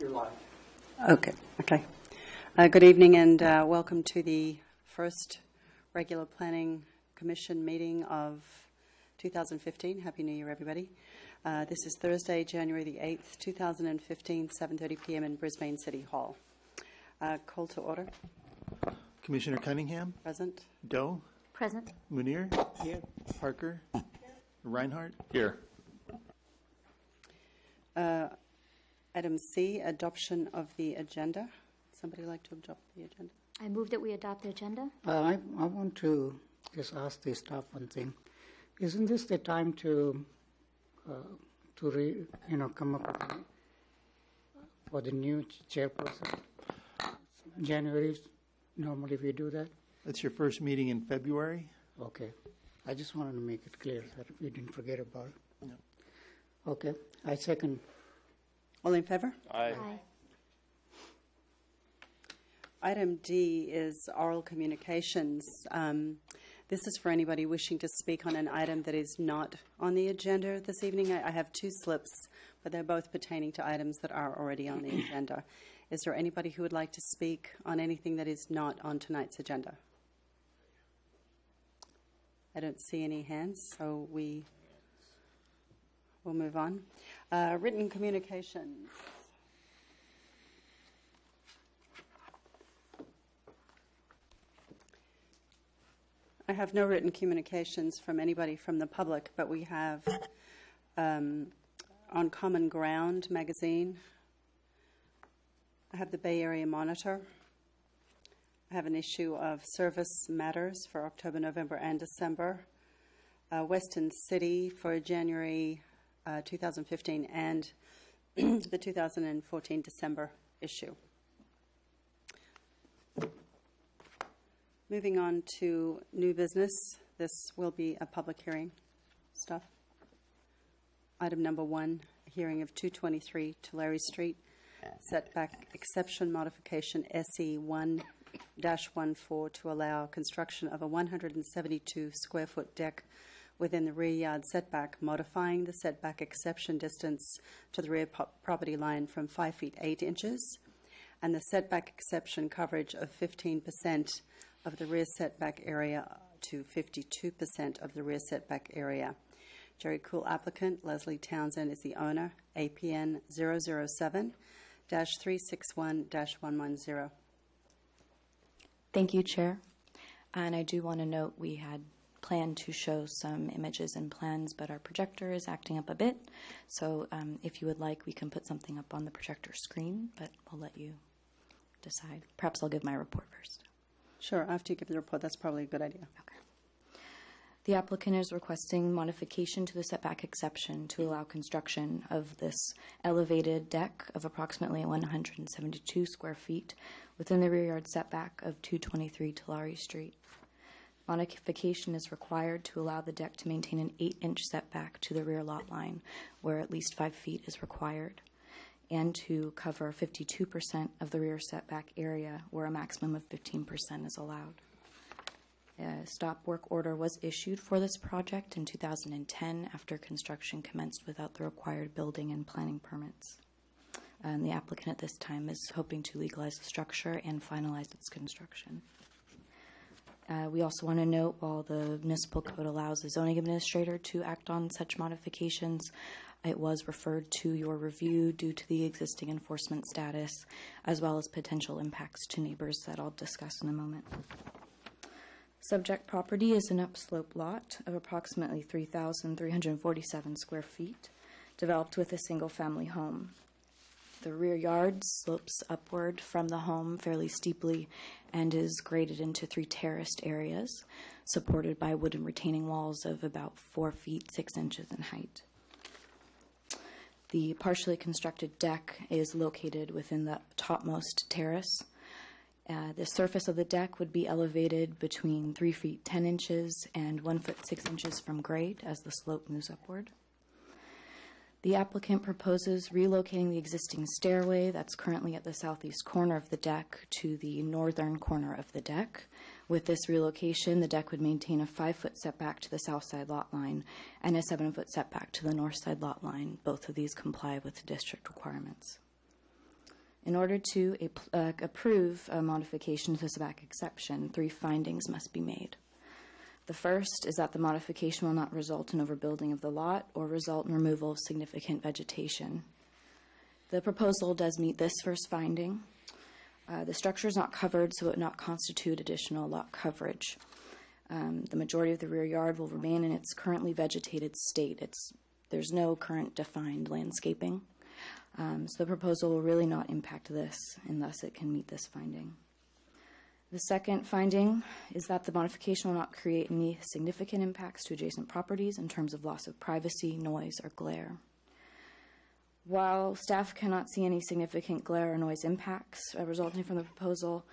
You're live. Okay. Good evening and welcome to the first regular Planning Commission meeting of 2015. Happy New Year, everybody. This is Thursday, January the 8th, 2015, 7:30 p.m. in Brisbane City Hall. Call to order. Commissioner Cunningham? Present. Doe? Present. Munir? Here. Parker? Here. Reinhardt? Here. Item C, adoption of the agenda. Somebody like to adopt the agenda? I move that we adopt the agenda. I want to just ask the staff one thing. Isn't this the time to come up with for the new chairperson? January, normally we do that. That's your first meeting in February? Okay. I just wanted to make it clear that we didn't forget about it. No. Okay. I second. All in favor? Aye. Item D is oral communications. This is for anybody wishing to speak on an item that is not on the agenda this evening. I have two slips, but they're both pertaining to items that are already on the agenda. Is there anybody who would like to speak on anything that is not on tonight's agenda? I don't see any hands, so we'll move on. Written communications. I have no written communications from anybody from the public, but we have on Common Ground magazine. I have the Bay Area Monitor. I have an issue of Service Matters for October, November, and December. Western City for January 2015 and the 2014 December issue. Moving on to new business. This will be a public hearing stuff. Item number 1, a hearing of 223 Tulare Street, setback exception modification SE 1-14 to allow construction of a 172 square foot deck within the rear yard setback, modifying the setback exception distance to the rear property line from 5 feet 8 inches and the setback exception coverage of 15% of the rear setback area to 52% of the rear setback area. Jerry Cool applicant, Leslie Townsend is the owner, APN 007-361-110. Thank you, Chair. And I do want to note we had planned to show some images and plans, but our projector is acting up a bit. So if you would like, we can put something up on the projector screen, but we'll let you decide. Perhaps I'll give my report first. Sure, after you give the report, that's probably a good idea. Okay. The applicant is requesting modification to the setback exception to allow construction of this elevated deck of approximately 172 square feet within the rear yard setback of 223 Tulare Street. Modification is required to allow the deck to maintain an 8-inch setback to the rear lot line, where at least 5 feet is required, and to cover 52% of the rear setback area, where a maximum of 15% is allowed. A stop work order was issued for this project in 2010 after construction commenced without the required building and planning permits. And the applicant at this time is hoping to legalize the structure and finalize its construction. We also want to note, while the municipal code allows the zoning administrator to act on such modifications, it was referred to your review due to the existing enforcement status, as well as potential impacts to neighbors that I'll discuss in a moment. Subject property is an upslope lot of approximately 3,347 square feet, developed with a single-family home. The rear yard slopes upward from the home fairly steeply and is graded into 3 terraced areas, supported by wooden retaining walls of about 4 feet 6 inches in height. The partially constructed deck is located within the topmost terrace. The surface of the deck would be elevated between 3 feet 10 inches and 1 foot 6 inches from grade as the slope moves upward. The applicant proposes relocating the existing stairway that's currently at the southeast corner of the deck to the northern corner of the deck. With this relocation, the deck would maintain a 5-foot setback to the south side lot line and a 7-foot setback to the north side lot line. Both of these comply with the district requirements. In order to approve a modification to the setback exception, 3 findings must be made. The first is that the modification will not result in overbuilding of the lot or result in removal of significant vegetation. The proposal does meet this first finding. The structure is not covered, so it would not constitute additional lot coverage. The majority of the rear yard will remain in its currently vegetated state. There's no current defined landscaping. So the proposal will really not impact this, and thus it can meet this finding. The second finding is that the modification will not create any significant impacts to adjacent properties in terms of loss of privacy, noise, or glare. While staff cannot see any significant glare or noise impacts resulting from the proposal,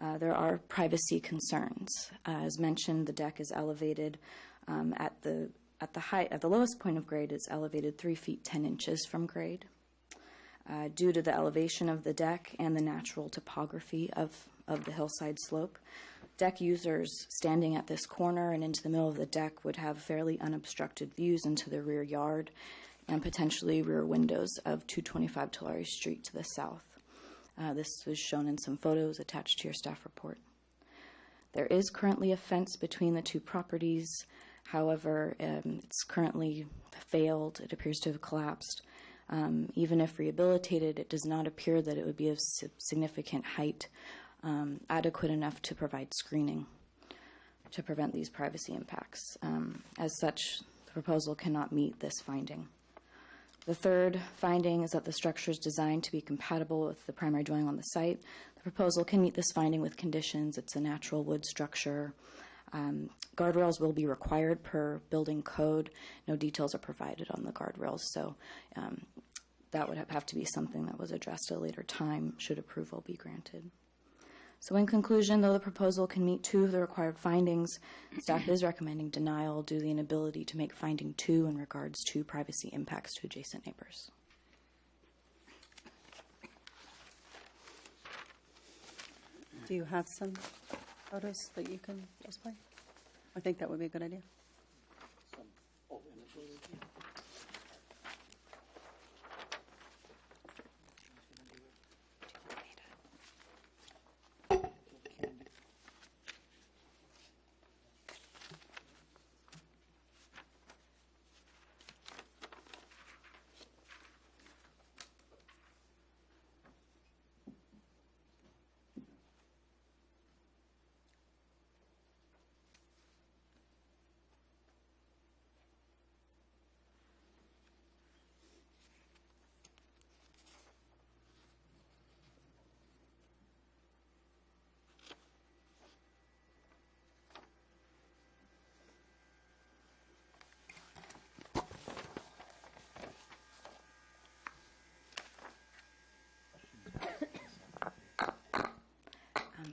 there are privacy concerns. As mentioned, the deck is elevated at the lowest point of grade. It's elevated 3 feet 10 inches from grade. Due to the elevation of the deck and the natural topography of the hillside slope, deck users standing at this corner and into the middle of the deck would have fairly unobstructed views into the rear yard and potentially rear windows of 225 Tulare Street to the south. This was shown in some photos attached to your staff report. There is currently a fence between the 2 properties. However, it's currently failed. It appears to have collapsed. Even if rehabilitated, it does not appear that it would be of significant height, adequate enough to provide screening to prevent these privacy impacts. As such, the proposal cannot meet this finding. The third finding is that the structure is designed to be compatible with the primary dwelling on the site. The proposal can meet this finding with conditions. It's a natural wood structure. Guardrails will be required per building code. No details are provided on the guardrails, so that would have to be something that was addressed at a later time should approval be granted. So in conclusion, though the proposal can meet 2 of the required findings, staff is recommending denial due to the inability to make finding 2 in regards to privacy impacts to adjacent neighbors. Do you have some photos that you can display? I think that would be a good idea.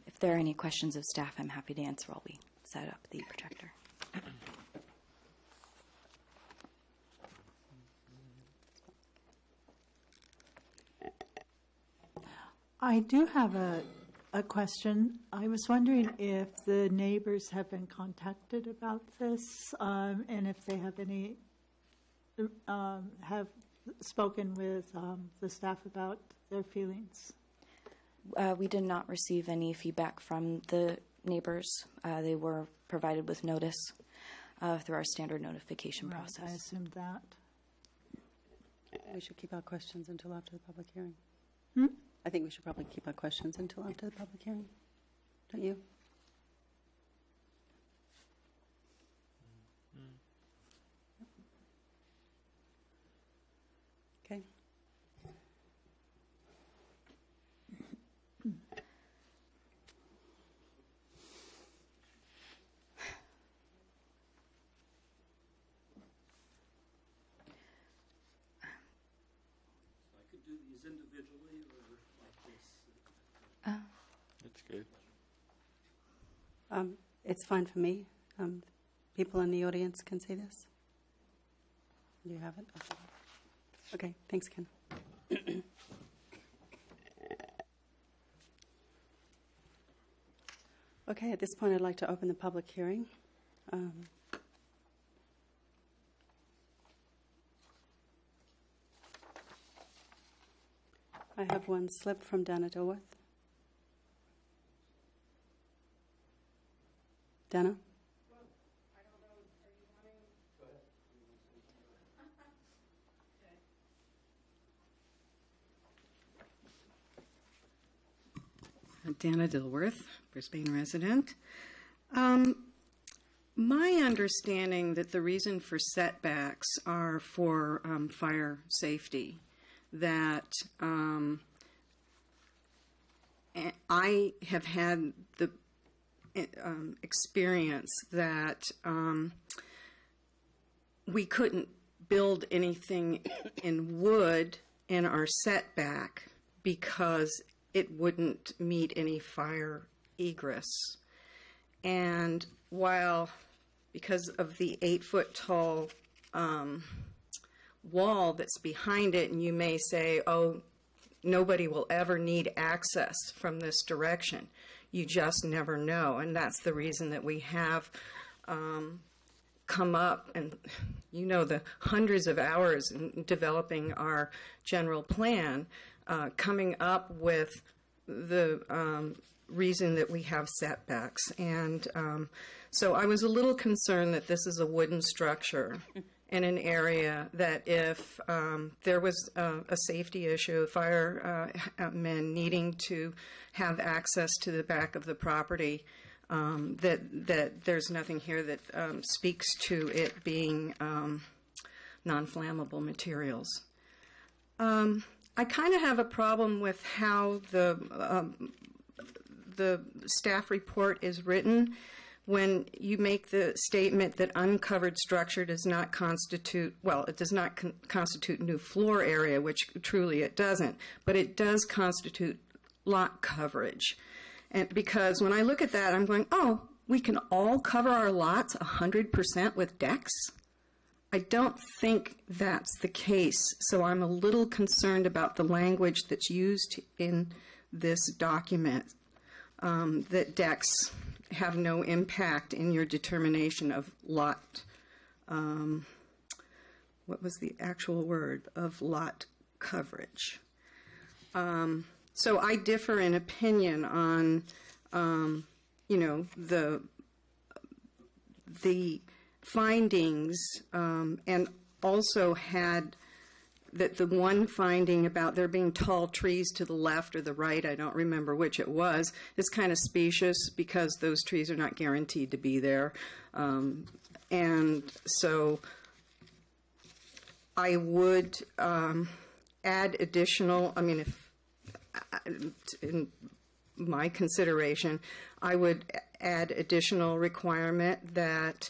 If there are any questions of staff, I'm happy to answer while we set up the projector. I do have a question. I was wondering if the neighbors have been contacted about this, and if they have any have spoken with the staff about their feelings. We did not receive any feedback from the neighbors. They were provided with notice through our standard notification Right, process. I assumed that. We should keep our questions until after the public hearing. Hmm? I think we should probably keep our questions until after the public hearing. Don't you? Okay. Do these individually or like this? That's good. It's fine for me. People in the audience can see this. Do you have it? Okay, thanks, Ken. Okay, at this point, I'd like to open the public hearing. I have one slip from Dana Dilworth. Dana? Dana Dilworth, Brisbane resident. My understanding that the reason for setbacks are for fire safety, that I have had the experience that we couldn't build anything in wood in our setback because it wouldn't meet any fire egress. And while, because of the 8-foot tall wall that's behind it, and you may say, oh, nobody will ever need access from this direction. You just never know, and that's the reason that we have come up, and you know, the hundreds of hours in developing our general plan, coming up with the reason that we have setbacks. And so I was a little concerned that this is a wooden structure in an area that if there was a safety issue, firemen needing to have access to the back of the property, that there's nothing here that speaks to it being non-flammable materials. I kind of have a problem with how the staff report is written when you make the statement that uncovered structure does not constitute, well, it does not constitute new floor area, which truly it doesn't, but it does constitute lot coverage. And because when I look at that, I'm going, oh, we can all cover our lots 100% with decks? I don't think that's the case, so I'm a little concerned about the language that's used in this document, that decks have no impact in your determination of lot, what was the actual word, of lot coverage. So I differ in opinion on, you know, the findings, and also had that the one finding about there being tall trees to the left or the right, I don't remember which it was, is kind of specious because those trees are not guaranteed to be there. And so I would add additional, I mean, if in my consideration, I would add additional requirement that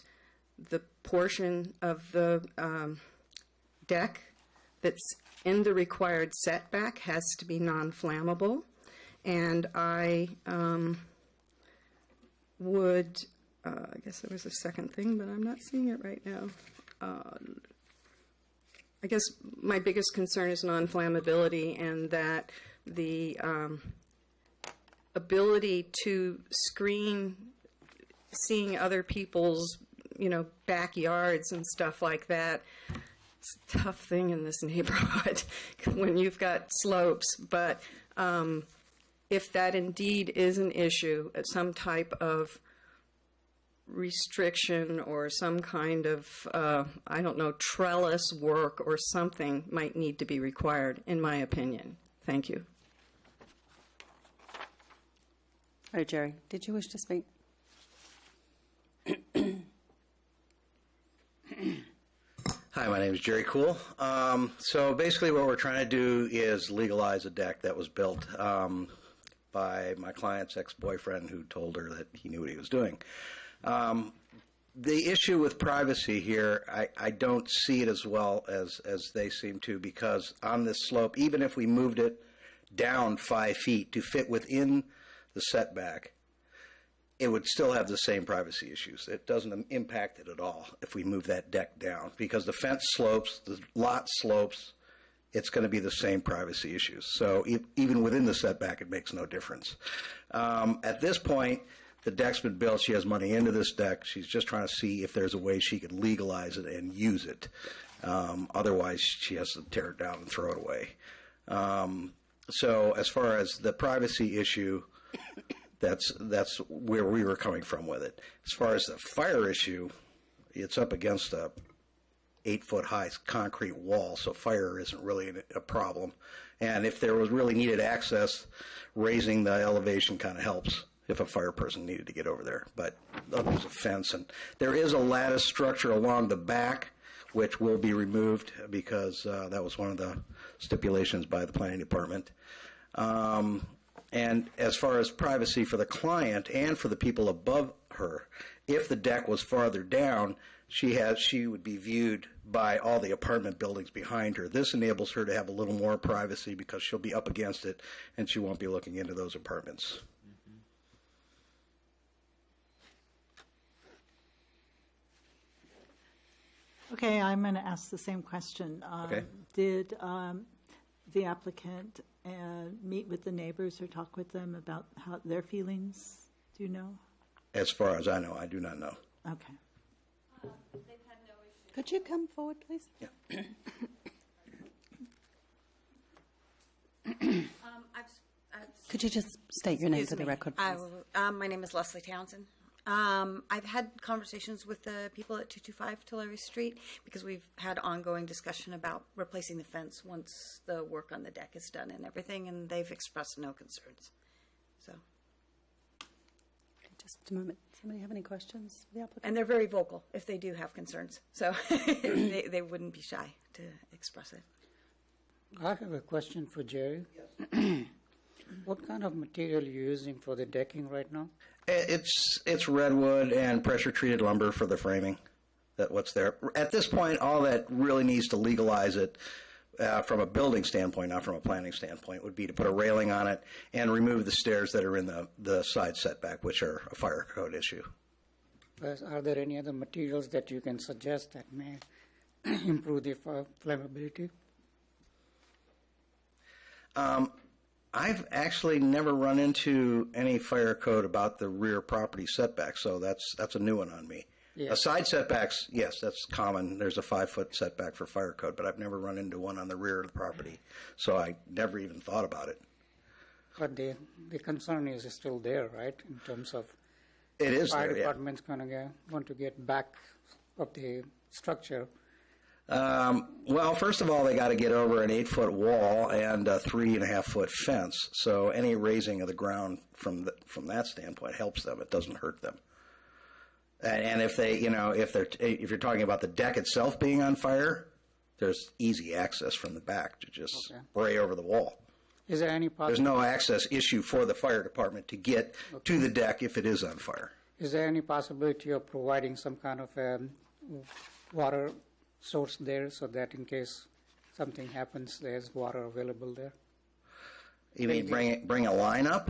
the portion of the deck that's in the required setback has to be non-flammable. And I would, I guess there was a second thing, but I'm not seeing it right now. I guess my biggest concern is non-flammability, and that the ability to screen seeing other people's, you know, backyards and stuff like that. It's a tough thing in this neighborhood when you've got slopes, but if that indeed is an issue, some type of restriction or some kind of, I don't know, trellis work or something might need to be required, in my opinion. Thank you. All right, Jerry, did you wish to speak? Hi, my name is Jerry Cool. So basically what we're trying to do is legalize a deck that was built by my client's ex-boyfriend, who told her that he knew what he was doing. The issue with privacy here, I don't see it as well as they seem to, because on this slope, even if we moved it down 5 feet to fit within the setback, it would still have the same privacy issues. It doesn't impact it at all if we move that deck down, because the fence slopes, the lot slopes, it's going to be the same privacy issues. So even within the setback, it makes no difference. At this point, the deck's been built. She has money into this deck. She's just trying to see if there's a way she could legalize it and use it. Otherwise, she has to tear it down and throw it away. So as far as the privacy issue, that's where we were coming from with it. As far as the fire issue, it's up against a 8-foot high concrete wall, so fire isn't really a problem. And if there was really needed access, raising the elevation kind of helps if a fire person needed to get over there. But there's a fence, and there is a lattice structure along the back, which will be removed because that was one of the stipulations by the planning department. And as far as privacy for the client and for the people above her, if the deck was farther down, she would be viewed by all the apartment buildings behind her. This enables her to have a little more privacy because she'll be up against it and she won't be looking into those apartments. Okay, I'm going to ask the same question. Okay. Did the applicant meet with the neighbors or talk with them about how their feelings? Do you know? As far as I know, I do not know. Okay. Could you come forward, please? Yeah. Could you just state your name for Excuse the me. record, I please? will- my name is Leslie Townsend. I've had conversations with the people at 225 Tulare Street because we've had ongoing discussion about replacing the fence once the work on the deck is done and everything, and they've expressed no concerns. So, Just a moment. Somebody have any questions for the applicant? and they're very vocal if they do have concerns. So they wouldn't be shy to express it. I have a question for Jerry. What kind of material are you using for the decking right now? It's redwood and pressure-treated lumber for the framing. What's there. At this point, all that really needs to legalize it from a building standpoint, not from a planning standpoint, would be to put a railing on it and remove the stairs that are in the side setback, which are a fire code issue. Are there any other materials that you can suggest that may improve the flammability? I've actually never run into any fire code about the rear property setback, so that's a new one on me. Yeah. Side setbacks, yes, that's common. There's a 5-foot setback for fire code, but I've never run into one on the rear of the property, so I never even thought about it. But the concern is still there, right? In terms of It is fire there, yeah. department's gonna want to get back of the structure. Well, first of all, they got to get over an 8-foot wall and a 3.5-foot fence. So any raising of the ground from that standpoint helps them. It doesn't hurt them. And if they, if you're talking about the deck itself being on fire, there's easy access from the back to just spray over the wall. Is there any There's no access issue for the fire department to get to the deck if it is on fire. Is there any possibility of providing some kind of water source there so that in case something happens, there's water available there? You mean bring a line up?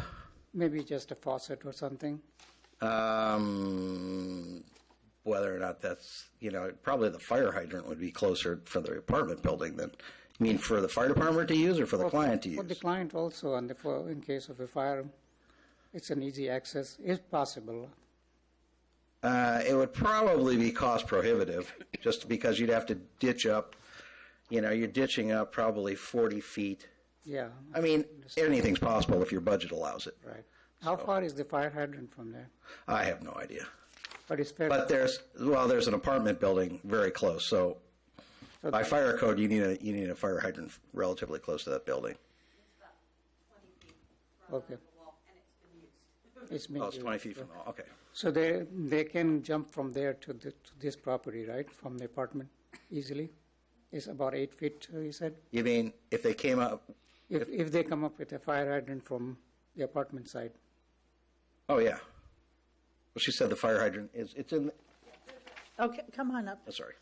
Maybe just a faucet or something? Whether or not that's, probably the fire hydrant would be closer for the apartment building than, you mean for the fire department to use or for the client to use? For the client also, and in case of a fire, it's an easy access, if possible. It would probably be cost prohibitive, just because you'd have to ditch up, you're ditching up probably 40 feet. Yeah. I mean, anything's possible if your budget allows it. Right. How far is the fire hydrant from there? I have no idea. But it's fair. But there's an apartment building very close, so by fire code, you need a fire hydrant relatively close to that building. Okay. It's been Oh, it's used. 20 feet from the wall, okay. So they can jump from there to this property, right, from the apartment easily? It's about 8 feet, you said? You mean if they came up, If they come up with a fire hydrant from the apartment side? oh, yeah. Well, she said the fire hydrant it's in, Okay, come on up. oh, sorry.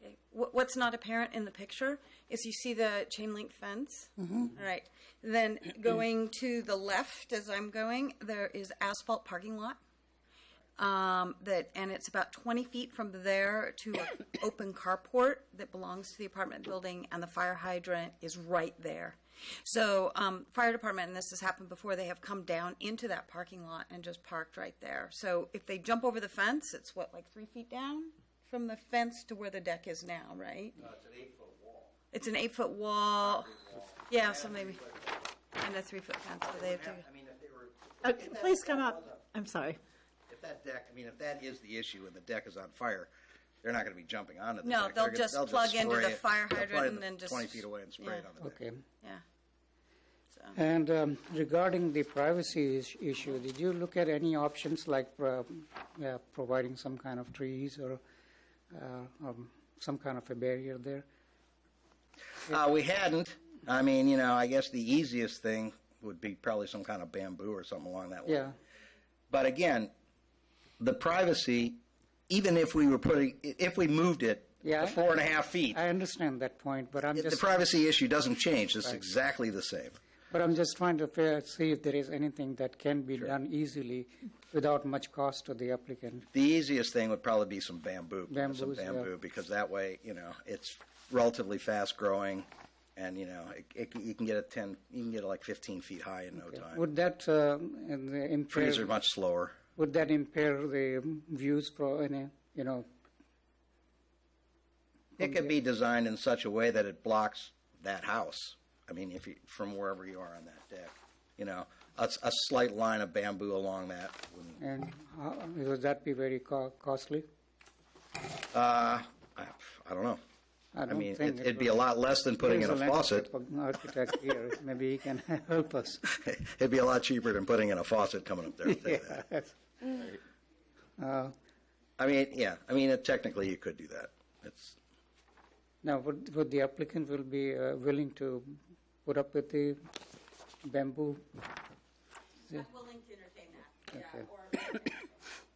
Okay. What's not apparent in the picture is you see the chain link fence. All right. Then going to the left as I'm going, there is asphalt parking lot. And it's about 20 feet from there to an open carport that belongs to the apartment building, and the fire hydrant is right there. So fire department, and this has happened before, they have come down into that parking lot and just parked right there. So if they jump over the fence, it's like 3 feet down from the fence to where the deck is now, right? No, it's an 8-foot wall. It's an 8-foot wall. Yeah, so maybe, and a 3-foot fence, so they have to. I mean, if they were, Okay, please come up. I'm sorry. if that deck, I mean, if that is the issue and the deck is on fire, they're not going to be jumping onto the No, deck. they'll They're just they'll plug into spray the it. fire They'll hydrant plug and it then just- 20 feet away and spray it on the deck. Okay. Yeah. So, And regarding the privacy issue, did you look at any options like providing some kind of trees or some kind of a barrier there? We hadn't. I mean, you know, I guess the easiest thing would be probably some kind of bamboo or something along that line. Yeah. But again, the privacy, even if we moved it Yeah, 4.5 feet, I understand that point, but I'm the just privacy issue doesn't change. It's Right. exactly the same. But I'm just trying to see if there is anything that can be done easily without much cost to the applicant. The easiest thing would probably be some bamboo. Bamboos, yeah. Because that way, you know, it's relatively fast growing, and you know, you can get it like 15 feet high in no time. Would that impair? Trees are much slower. Would that impair the views for any? You know, It could be designed in such a way that it blocks that house. I mean, if you, from wherever you are on that deck, you know, a slight line of bamboo along that wouldn't. and would that be very costly? I don't know. I don't mean, think it'd be a lot less than putting in a There's faucet. Architect here, maybe he can help us. It'd be a lot cheaper than putting in a faucet coming up there. I'll tell you that. I mean, yeah. I mean, technically, you could do that. It's Now, would the applicant will be willing to put up with the bamboo? I'm willing to entertain that. Okay.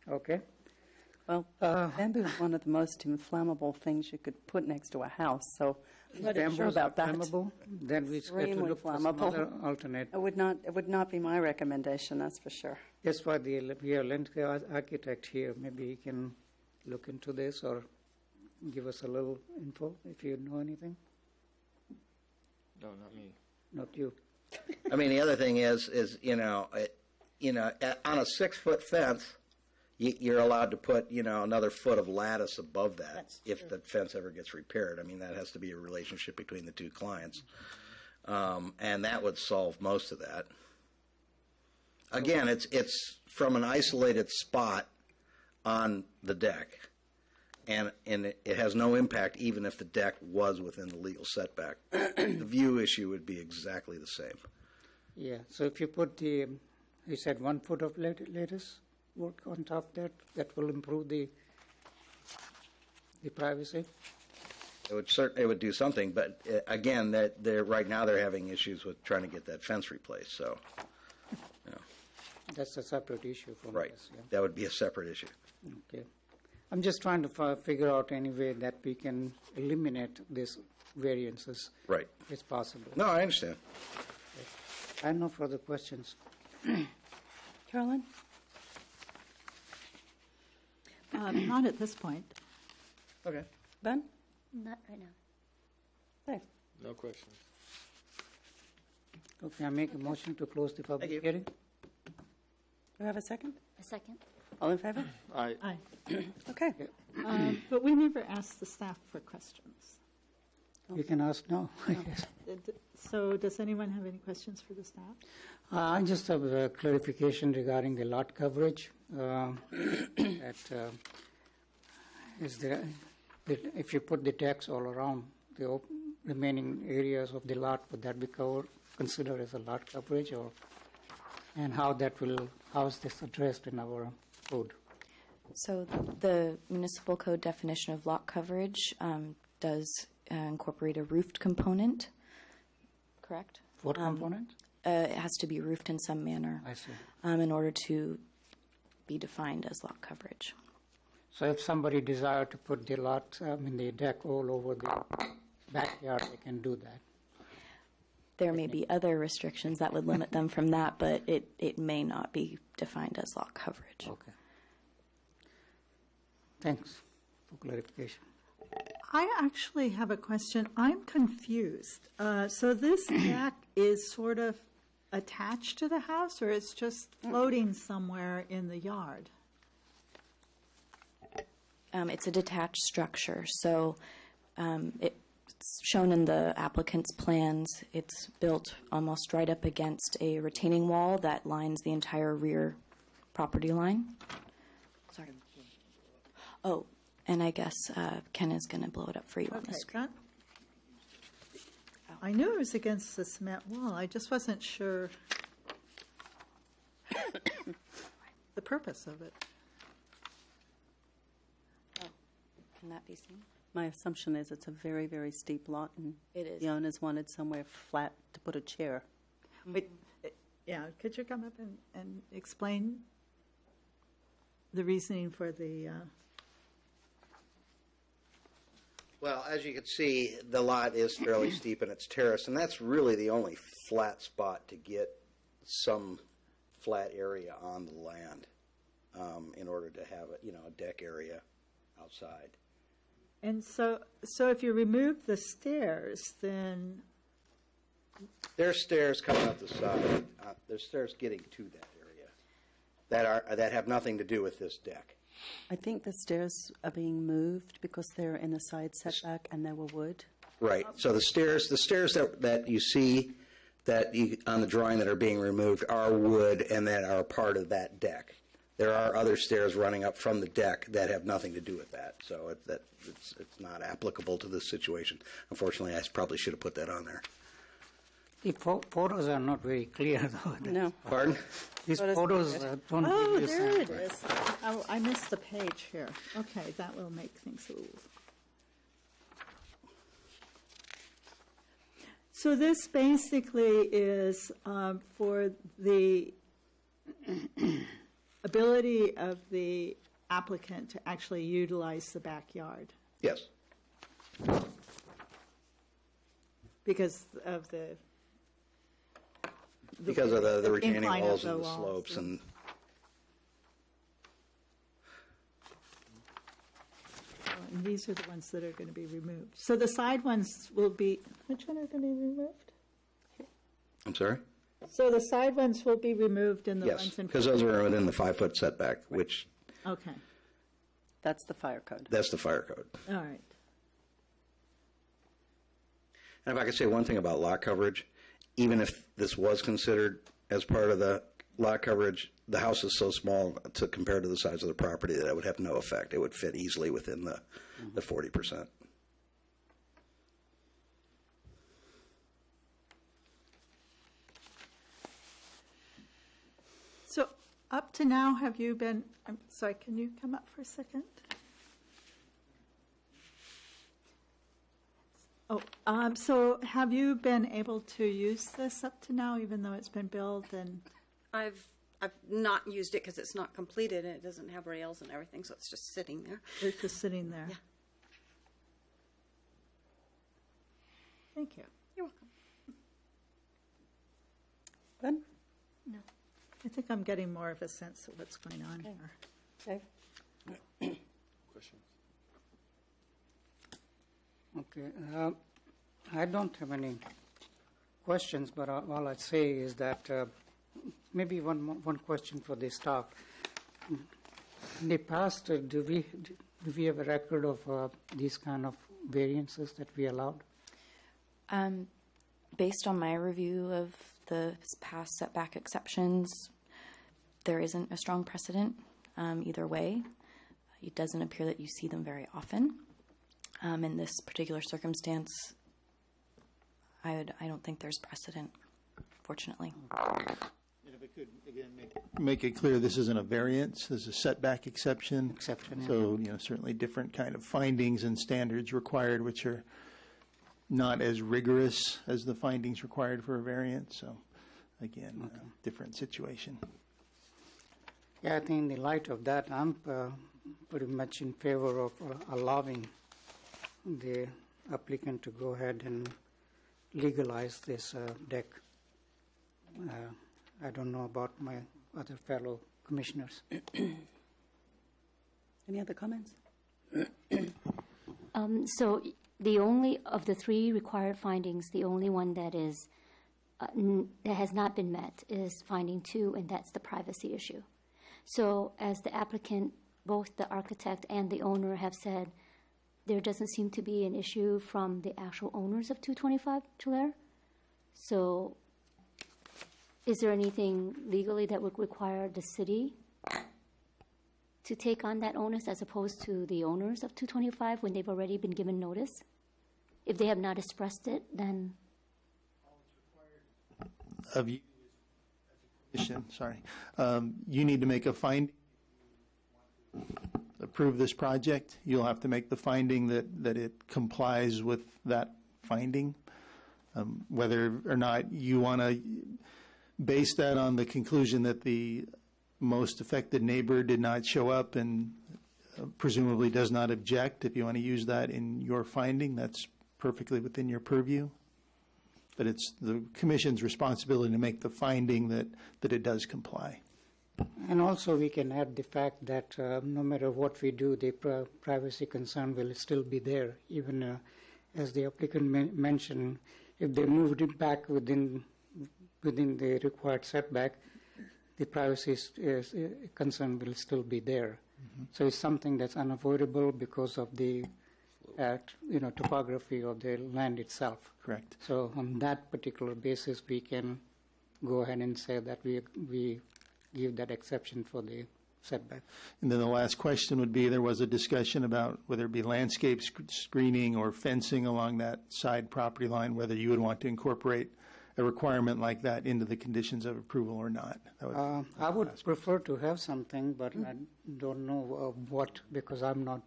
Okay. Well, bamboo is one of the most inflammable things you could put next to a house, so I'm not Bamboo sure is about that. flammable? Then we have to Extremely look for some flammable. other alternate. It would not be my recommendation, that's for sure. That's why we have landscape architect here. Maybe he can look into this or give us a little info if you know anything. No, not me. Not you. I mean, the other thing is on a 6-foot fence, you're allowed to put, another foot of lattice above that if the fence ever gets repaired. I mean, that has to be a relationship between the two clients. And that would solve most of that. Again, it's from an isolated spot on the deck. And it has no impact even if the deck was within the legal setback. The view issue would be exactly the same. Yeah. So if you put you said 1 foot of lattice work on top that will improve the privacy. It would do something, but again, right now they're having issues with trying to get that fence replaced. So, That's a separate issue from right, this. Yeah. that would be a separate issue. Okay. I'm just trying to figure out any way that we can eliminate these variances. Right. If it's possible. No, I understand. I have no further questions. Carolyn? Not at this point. Okay. Ben? Not right now. Dave? No questions. Okay, I make a motion to close the public you. hearing. Do we have a second? A second? All in favor? Aye. Aye. Okay. But we never asked the staff for questions. You can ask now. Yes. So does anyone have any questions for the staff? I just have a clarification regarding the lot coverage. If you put the decks all around the remaining areas of the lot, would that be considered as a lot coverage, and how is this addressed in our code? So the municipal code definition of lot coverage does incorporate a roofed component, correct? What component? It has to be roofed in some manner I see. in order to be defined as lot coverage. So if somebody desired to put the deck all over the backyard, they can do that. There may be other restrictions that would limit them from that, but it may not be defined as lot coverage. Okay. Thanks for clarification. I actually have a question. I'm confused. So this deck is sort of attached to the house, or it's just floating somewhere in the yard? It's a detached structure, so it's shown in the applicant's plans, it's built almost right up against a retaining wall that lines the entire rear property line. Sorry. Oh, and I guess Ken is going to blow it up for you on the Okay, screen. I knew it was against the cement wall. I just wasn't sure the purpose of it. Can that be seen? My assumption is it's a very, very steep lot, and It is. the owners wanted somewhere flat to put a chair. But, yeah, could you come up and explain the reasoning for the, Well, as you can see, the lot is fairly steep and it's terraced, and that's really the only flat spot to get some flat area on the land in order to have a deck area outside. and so if you remove the stairs, then, There's stairs coming up the side. There's stairs getting to that area that have nothing to do with this deck. I think the stairs are being moved because they're in the side setback and they were wood. Right. So the stairs that you see on the drawing that are being removed are wood and that are part of that deck. There are other stairs running up from the deck that have nothing to do with that. So it's not applicable to this situation. Unfortunately, I probably should have put that on there. The photos are not very clear, though. No. Pardon? These photos don't oh, give you there some- it is. Oh, I missed the page here. Okay, that will make things a little. So this basically is for the ability of the applicant to actually utilize the backyard Yes. because of the Because of the retaining incline of walls and the walls, slopes yeah. and And these are the ones that are going to be removed. So the side ones will be, which one are going to be removed? I'm sorry? So the side ones will be removed and the Yes, ones in because those are within the 5-foot setback, which Okay, That's the fire code. that's the fire code. all right. And if I could say one thing about lot coverage, even if this was considered as part of the lot coverage, the house is so small compared to the size of the property that it would have no effect. It would fit easily within the 40%. So up to now, have you been, I'm sorry, can you come up for a second? Oh, so have you been able to use this up to now, even though it's been built and? I've not used it because it's not completed and it doesn't have rails and everything, so it's just sitting there. It's just sitting there? Yeah. Thank you. You're welcome. Good? I think I'm getting more of a sense of what's going on here. Dave? Okay. I don't have any questions, but all I'd say is that maybe one question for the staff. In the past, do we have a record of these kind of variances that we allowed? Based on my review of the past setback exceptions, there isn't a strong precedent either way. It doesn't appear that you see them very often. In this particular circumstance, I don't think there's precedent, fortunately. And if I could, again, make it clear, this isn't a variance, this is a setback exception. Exception, yeah. So, certainly different kind of findings and standards required, which are not as rigorous as the findings required for a variance. So, again, different situation. Yeah, I think in the light of that, I'm pretty much in favor of allowing the applicant to go ahead and legalize this deck. I don't know about my other fellow commissioners. Any other comments? So the only of the three required findings, the only one that is that has not been met is finding 2, and that's the privacy issue. So as the applicant, both the architect and the owner have said, there doesn't seem to be an issue from the actual owners of 225 Tulare. So is there anything legally that would require the city to take on that onus as opposed to the owners of 225 when they've already been given notice? If they have not expressed it, then... Of you, sorry, you need to make a finding. Approve this project, you'll have to make the finding that it complies with that finding. Whether or not you want to base that on the conclusion that the most affected neighbor did not show up and presumably does not object, if you want to use that in your finding, that's perfectly within your purview. But it's the commission's responsibility to make the finding that it does comply. And also we can add the fact that no matter what we do, the privacy concern will still be there. Even as the applicant mentioned, if they moved it back within the required setback, the privacy concern will still be there. Mm-hmm. So it's something that's unavoidable because of the topography of the land itself. Correct. So on that particular basis, we can go ahead and say that we give that exception for the setback. And then the last question would be, there was a discussion about whether it be landscape screening or fencing along that side property line, whether you would want to incorporate a requirement like that into the conditions of approval or not. I would prefer to have something, but I don't know what, because I'm not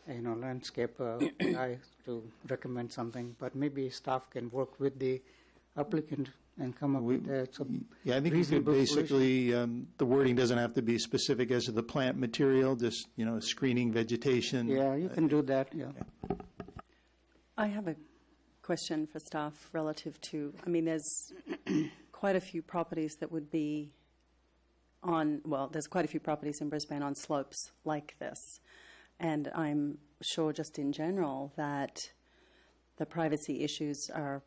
landscape guy to recommend something, but maybe staff can work with the applicant and come up with some I think you could basically, the wording doesn't have to be specific as to the plant material, just, screening vegetation. Yeah, you can do that, yeah. I have a question for staff relative to, there's quite a few properties that would be there's quite a few properties in Brisbane on slopes like this. And I'm sure just in general that the privacy issues are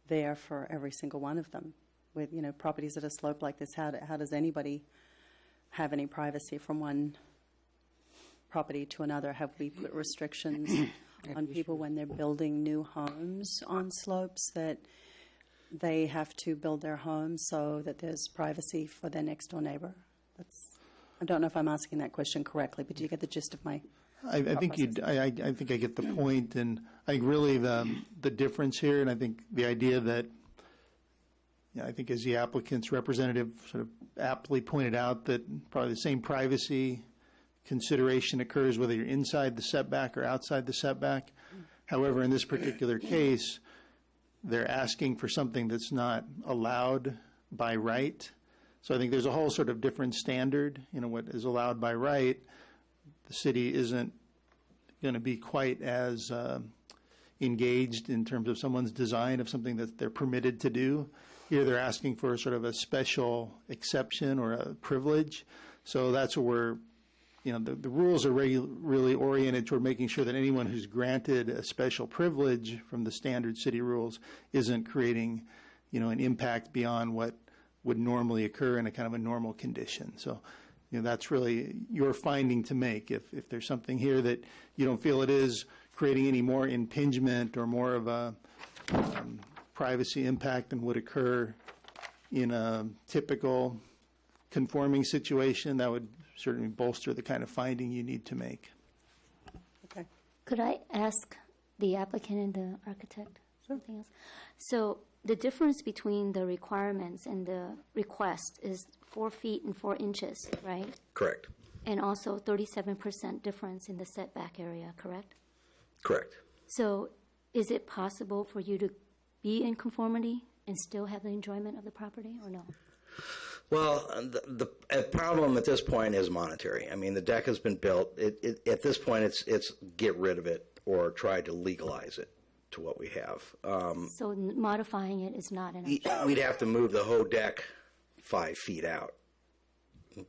there for every single one of them. With, properties that are sloped like this, how does anybody have any privacy from one property to another? Have we put restrictions on people when they're building new homes on slopes that they have to build their homes so that there's privacy for their next door neighbor? I don't know if I'm asking that question correctly, but do you get the gist of my I think I think I get the point, and I think really the difference here, and I think the idea that, I think as the applicant's representative sort of aptly pointed out, that probably the same privacy consideration occurs whether you're inside the setback or outside the setback. However, in this particular case, they're asking for something that's not allowed by right. So I think there's a whole sort of different standard. What is allowed by right, the city isn't going to be quite as engaged in terms of someone's design of something that they're permitted to do. Here they're asking for sort of a special exception or a privilege. So that's where the rules are really oriented toward making sure that anyone who's granted a special privilege from the standard city rules isn't creating, an impact beyond what would normally occur in a kind of a normal condition. So, that's really your finding to make. If there's something here that you don't feel it is creating any more impingement or more of a privacy impact than would occur in a typical conforming situation, that would certainly bolster the kind of finding you need to make. Okay. Could I ask the applicant and the architect something else? So the difference between the requirements and the request is 4 feet and 4 inches, right? Correct. And also 37% difference in the setback area, correct? Correct. So is it possible for you to be in conformity and still have the enjoyment of the property, or no? Well, the problem at this point is monetary. The deck has been built. At this point, it's get rid of it or try to legalize it to what we have. So modifying it is not an option. We'd have to move the whole deck 5 feet out,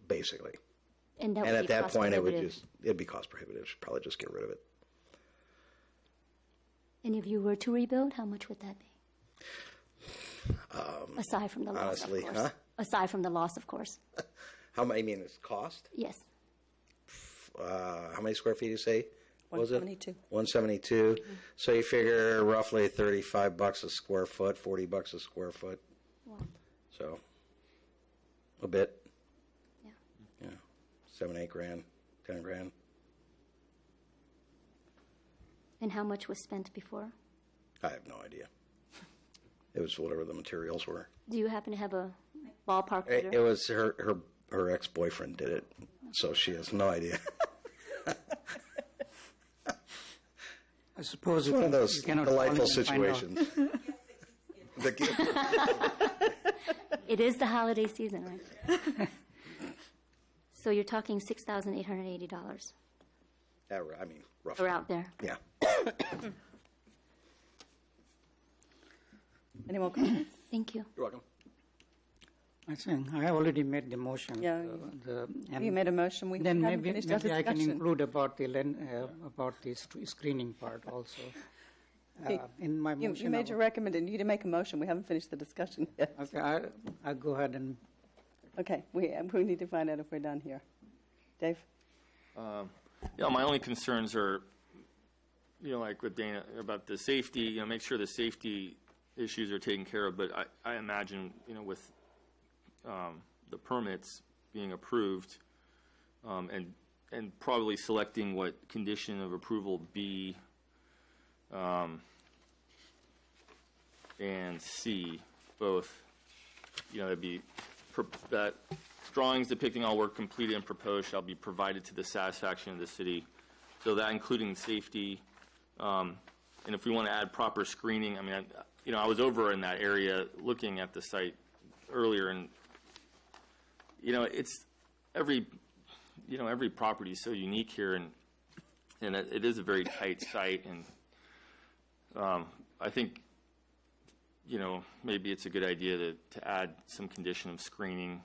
basically. And at that point, it'd be cost prohibitive. Should probably just get rid of it. And if you were to rebuild, how much would that be? Aside from the loss, honestly, of course. huh? Aside from the loss, of course. How many? It's cost? Yes. How many square feet do you say? Was it? 172. 172. So you figure roughly $35 a square foot, $40 a square foot. So a bit. Yeah. Yeah. 7, 8 grand, 10 grand. And how much was spent before? I have no idea. It was whatever the materials were. Do you happen to have a ballpark It figure? was her ex-boyfriend did it, so she has no idea. I suppose It's one of you those cannot call delightful it and find out. situations. The gift. It is the holiday season, right? So you're talking $6,880 I mean, roughly. are out there. Yeah. Any more comments? Thank you. You're welcome. I think I already made the motion. Yeah, and You made a motion, we then haven't maybe finished our I can discussion. include about the screening part also. In my You motion. made your recommendation, you didn't make a motion, we haven't finished the discussion yet. Okay, I'll go ahead and Okay, we need to find out if we're done here. Dave? Yeah, my only concerns are, like with Dana, about the safety, make sure the safety issues are taken care of, but I imagine, with the permits being approved, and probably selecting what condition of approval B and C, both, it'd be that drawings depicting all work completed and proposed shall be provided to the satisfaction of the city. So that including safety, and if we want to add proper screening, I was over in that area looking at the site earlier, and it's every property is so unique here, and it is a very tight site, and I think maybe it's a good idea to add some condition of screening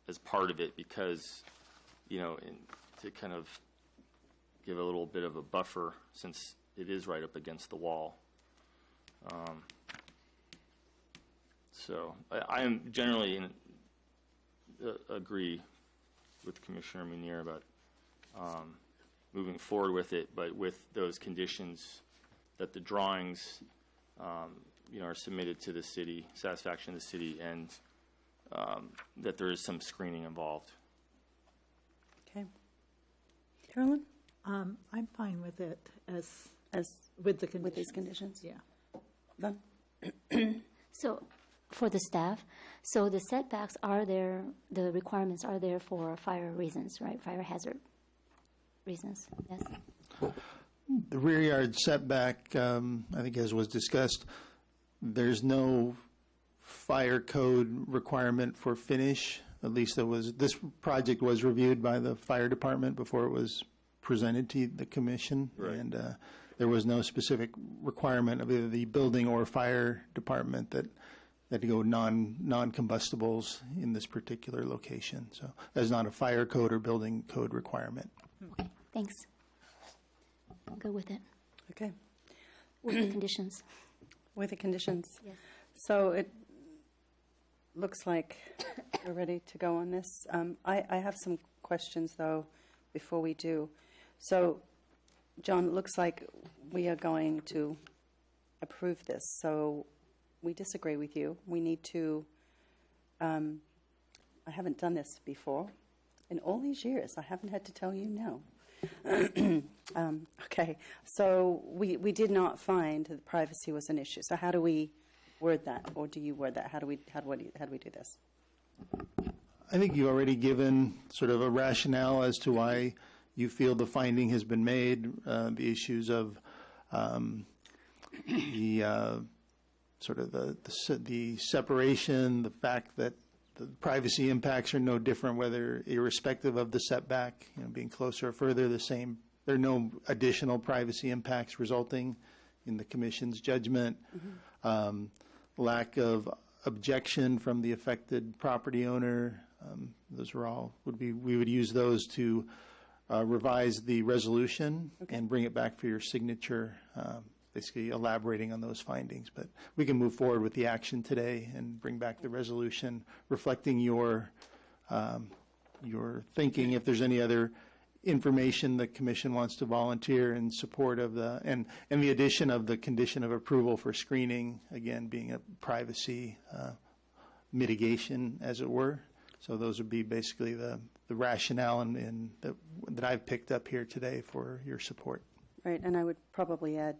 as part of it, because to kind of give a little bit of a buffer, since it is right up against the wall. So I am generally agree with Commissioner Munier about moving forward with it, but with those conditions that the drawings are submitted to the city, satisfaction of the city, and that there is some screening involved. Okay. Carolyn? I'm fine with it As, with the conditions. with these conditions? Yeah. Yvonne? So, for the staff, so the setbacks are there, the requirements are there for fire reasons, right? Fire hazard reasons, yes? The rear yard setback, I think as was discussed, there's no fire code requirement for finish. At least this project was reviewed by the fire department before it was presented to the commission. Right. And there was no specific requirement of either the building or fire department that to go non-combustibles in this particular location. So there's not a fire code or building code requirement. Okay, thanks. I'm good with it, Okay. with the conditions. With the conditions? Yes. So it looks like we're ready to go on this. I have some questions, though, before we do. So, John, it looks like we are going to approve this. So we disagree with you. We need to, I haven't done this before. In all these years, I haven't had to tell you no. Okay, so we did not find that privacy was an issue. So how do we word that, or do you word that? How do we do this? I think you've already given sort of a rationale as to why you feel the finding has been made, the issues of the sort of the separation, the fact that the privacy impacts are no different, whether irrespective of the setback, being closer or further, the same. There are no additional privacy impacts resulting in the commission's judgment. Lack of objection from the affected property owner. Those are all we would use those to revise the resolution and bring it back for your signature, basically elaborating on those findings. But we can move forward with the action today and bring back the resolution reflecting your thinking. If there's any other information the commission wants to volunteer in support of and the addition of the condition of approval for screening, again, being a privacy mitigation, as it were. So those would be basically the rationale that I've picked up here today for your support. Right, and I would probably add,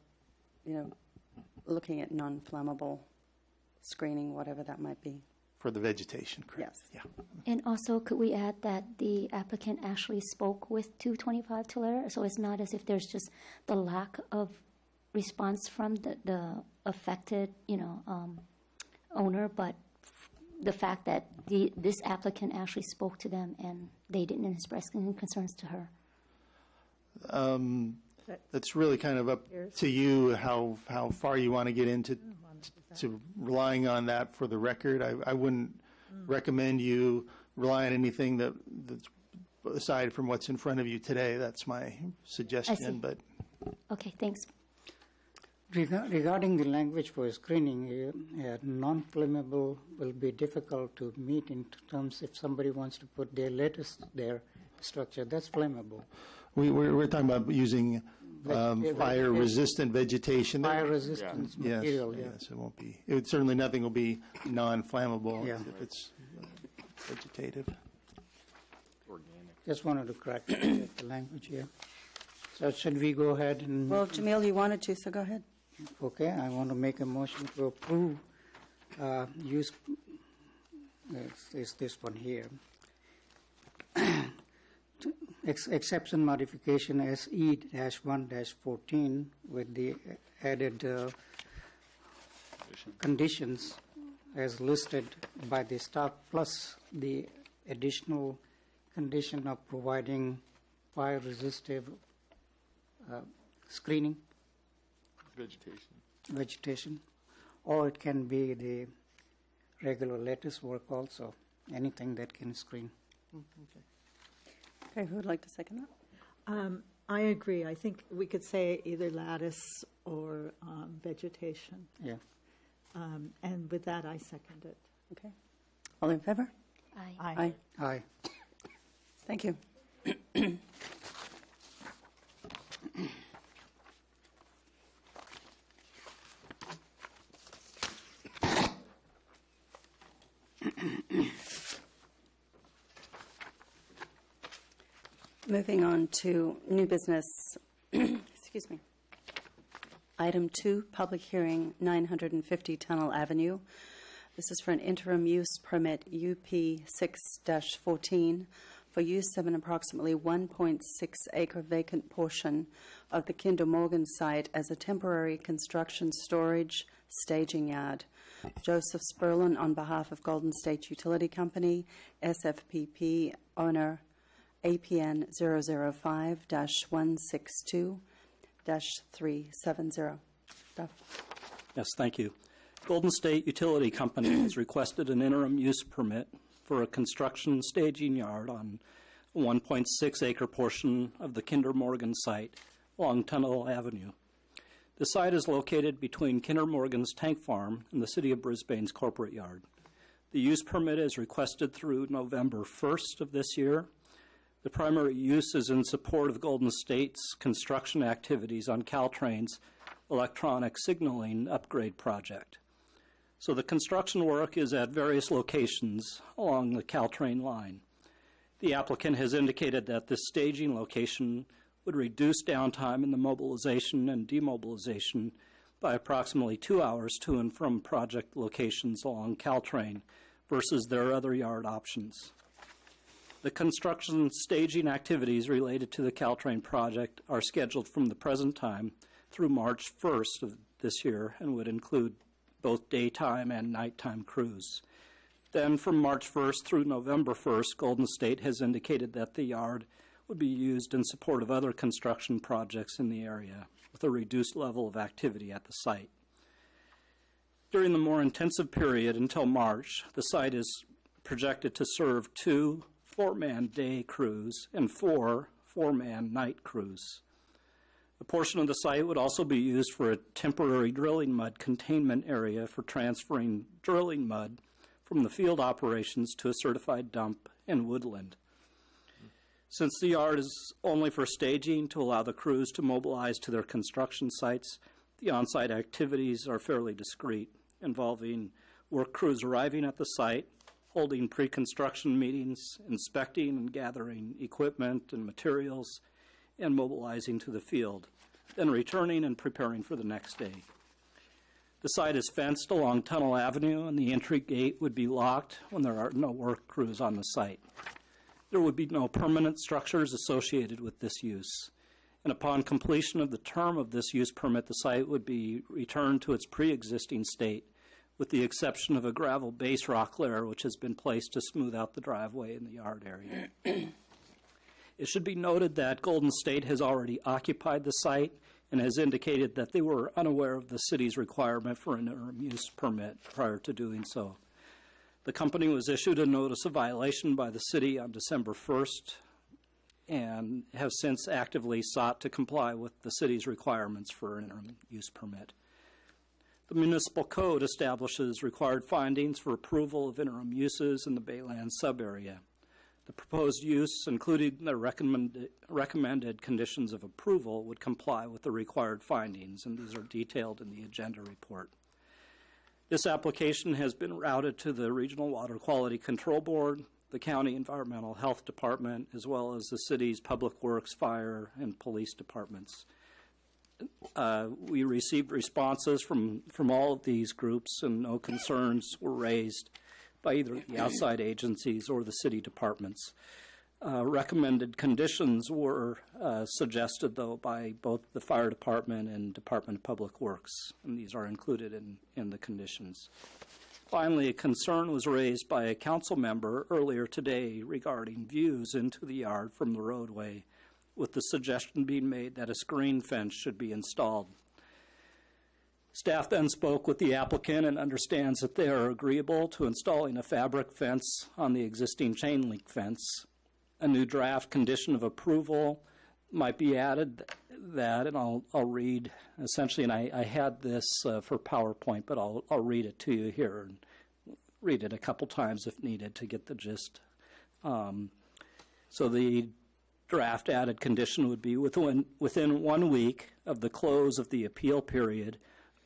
looking at non-flammable screening, whatever that might be. For the vegetation, correct? Yes. Yeah. And also, could we add that the applicant actually spoke with 225 Tulare? So it's not as if there's just the lack of response from the affected, owner, but the fact that this applicant actually spoke to them and they didn't express any concerns to her. That's really kind of up to you how far you want to get into to relying on that for the record. I wouldn't recommend you rely on anything that's aside from what's in front of you today. That's my suggestion. But okay, thanks. Regarding the language for screening, non-flammable will be difficult to meet in terms if somebody wants to put their lettuce there, structure, that's flammable. We're talking about using fire-resistant vegetation. Fire-resistant material, yes, it won't be. Certainly nothing will be non-flammable if it's vegetative. Just wanted to correct the language here. So should we go ahead and... Well, Jamil, you wanted to, so go ahead. Okay, I want to make a motion to approve use, is this one here. Exception modification SE-1-14 with the added conditions as listed by the staff, plus the additional condition of providing fire-resistive screening. Vegetation. Or it can be the regular lattice work also, anything that can screen. Okay, who would like to second that? I agree. I think we could say either lattice or vegetation. Yeah. And with that, I second it. Okay. All in favor? Aye. Aye. Thank you. Moving on to new business. Excuse me. Item 2, public hearing, 950 Tunnel Avenue. This is for an interim use permit UP 6-14 for use of an approximately 1.6 acre vacant portion of the Kinder Morgan site as a temporary construction storage staging yard. Joseph Sperlin on behalf of Golden State Utility Company, SFPP owner APN 005-162-370. Yes, thank you. Golden State Utility Company has requested an interim use permit for a construction staging yard on a 1.6 acre portion of the Kinder Morgan site along Tunnel Avenue. The site is located between Kinder Morgan's tank farm and the City of Brisbane's corporate yard. The use permit is requested through November 1st of this year. The primary use is in support of Golden State's construction activities on Caltrain's electronic signaling upgrade project. So the construction work is at various locations along the Caltrain line. The applicant has indicated that this staging location would reduce downtime in the mobilization and demobilization by approximately 2 hours to and from project locations along Caltrain versus their other yard options. The construction staging activities related to the Caltrain project are scheduled from the present time through March 1st of this year and would include both daytime and nighttime crews. Then from March 1st through November 1st, Golden State has indicated that the yard would be used in support of other construction projects in the area with a reduced level of activity at the site. During the more intensive period until March, the site is projected to serve 2 4-man day crews and 4 4-man night crews. A portion of the site would also be used for a temporary drilling mud containment area for transferring drilling mud from the field operations to a certified dump in Woodland. Since the yard is only for staging to allow the crews to mobilize to their construction sites, the on-site activities are fairly discrete, involving work crews arriving at the site, holding pre-construction meetings, inspecting and gathering equipment and materials, and mobilizing to the field, then returning and preparing for the next day. The site is fenced along Tunnel Avenue, and the entry gate would be locked when there are no work crews on the site. There would be no permanent structures associated with this use. And upon completion of the term of this use permit, the site would be returned to its pre-existing state, with the exception of a gravel base rock layer which has been placed to smooth out the driveway in the yard area. It should be noted that Golden State has already occupied the site and has indicated that they were unaware of the city's requirement for an interim use permit prior to doing so. The company was issued a notice of violation by the city on December 1st and have since actively sought to comply with the city's requirements for an interim use permit. The municipal code establishes required findings for approval of interim uses in the Bayland sub-area. The proposed use, including the recommended conditions of approval, would comply with the required findings, and these are detailed in the agenda report. This application has been routed to the Regional Water Quality Control Board, the County Environmental Health Department, as well as the city's Public Works, Fire, and Police departments. We received responses from all of these groups, and no concerns were raised by either the outside agencies or the city departments. Recommended conditions were suggested, though, by both the Fire Department and Department of Public Works, and these are included in the conditions. Finally, a concern was raised by a council member earlier today regarding views into the yard from the roadway, with the suggestion being made that a screen fence should be installed. Staff then spoke with the applicant and understands that they are agreeable to installing a fabric fence on the existing chain link fence. A new draft condition of approval might be added that, and I'll read essentially, and I had this for PowerPoint, but I'll read it to you here and read it a couple times if needed to get the gist. So the draft added condition would be within 1 week of the close of the appeal period,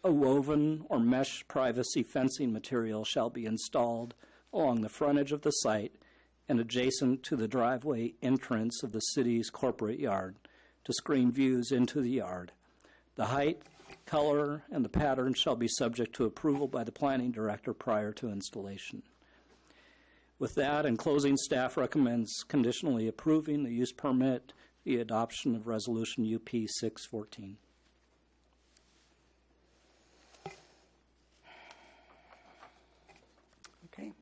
a woven or mesh privacy fencing material shall be installed along the frontage of the site and adjacent to the driveway entrance of the city's corporate yard to screen views into the yard. The height, color, and the pattern shall be subject to approval by the planning director prior to installation. With that, in closing, staff recommends conditionally approving the use permit, the adoption of Resolution UP 614. Okay.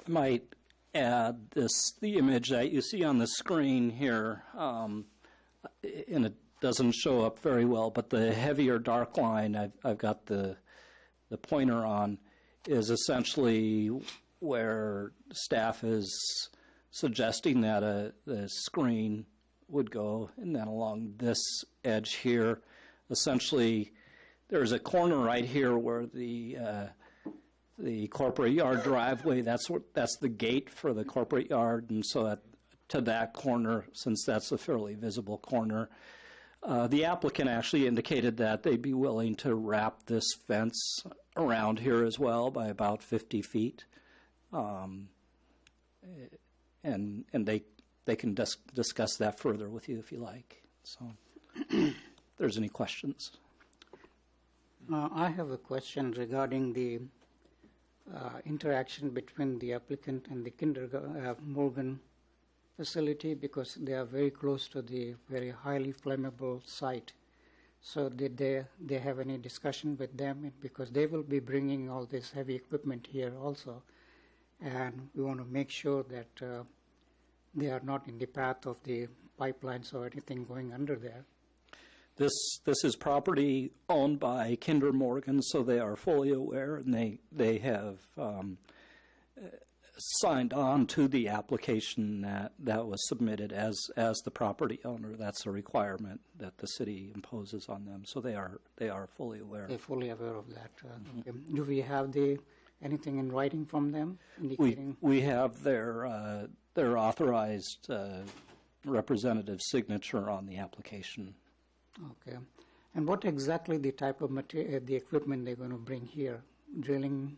I might add the image that you see on the screen here, and it doesn't show up very well, but the heavier dark line I've got the pointer on is essentially where staff is suggesting that the screen would go, and then along this edge here, essentially there's a corner right here where the corporate yard driveway, that's the gate for the corporate yard, and so to that corner, since that's a fairly visible corner, the applicant actually indicated that they'd be willing to wrap this fence around here as well by about 50 feet, and they can discuss that further with you if you like. So, if there's any questions. I have a question regarding the interaction between the applicant and the Morgan facility, because they are very close to the very highly flammable site. So did they have any discussion with them? Because they will be bringing all this heavy equipment here also, and we want to make sure that they are not in the path of the pipelines or anything going under there. This is property owned by Kinder Morgan, so they are fully aware, and they have signed on to the application that was submitted as the property owner. That's a requirement that the city imposes on them, so they are fully aware. They're fully aware of that. Okay. Do we have the anything in writing from them We, indicating? we have their authorized representative signature on the application. Okay. And what exactly the type of material, the equipment they're going to bring here? Drilling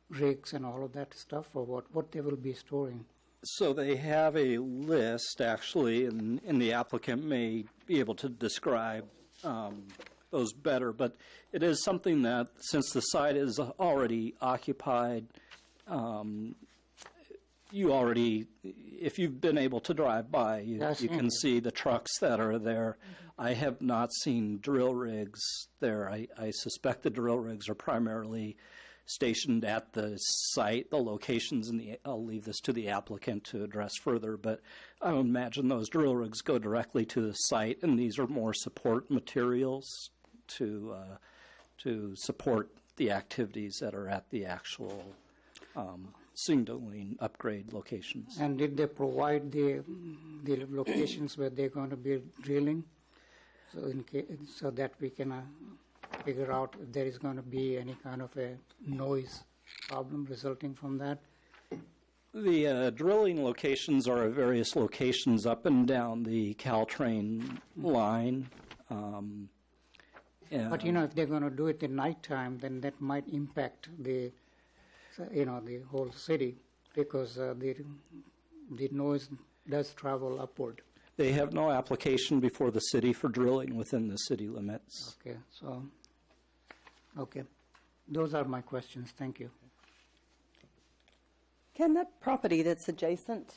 rigs and all of that stuff, or what they will be storing? So they have a list, actually, and the applicant may be able to describe those better, but it is something that, since the site is already occupied, you already, if you've been able to drive by, you can see the trucks that are there. I have not seen drill rigs there. I suspect the drill rigs are primarily stationed at the site, the locations, I'll leave this to the applicant to address further, but I would imagine those drill rigs go directly to the site, and these are more support materials to support the activities that are at the actual signaling upgrade locations. And did they provide the locations where they're going to be drilling? So that we can figure out if there is going to be any kind of a noise problem resulting from that? The drilling locations are at various locations up and down the Caltrain line. But if they're going to do it at nighttime, then that might impact the whole city, because the noise does travel upward. They have no application before the city for drilling within the city limits. Okay. Those are my questions. Thank you. Can that property that's adjacent,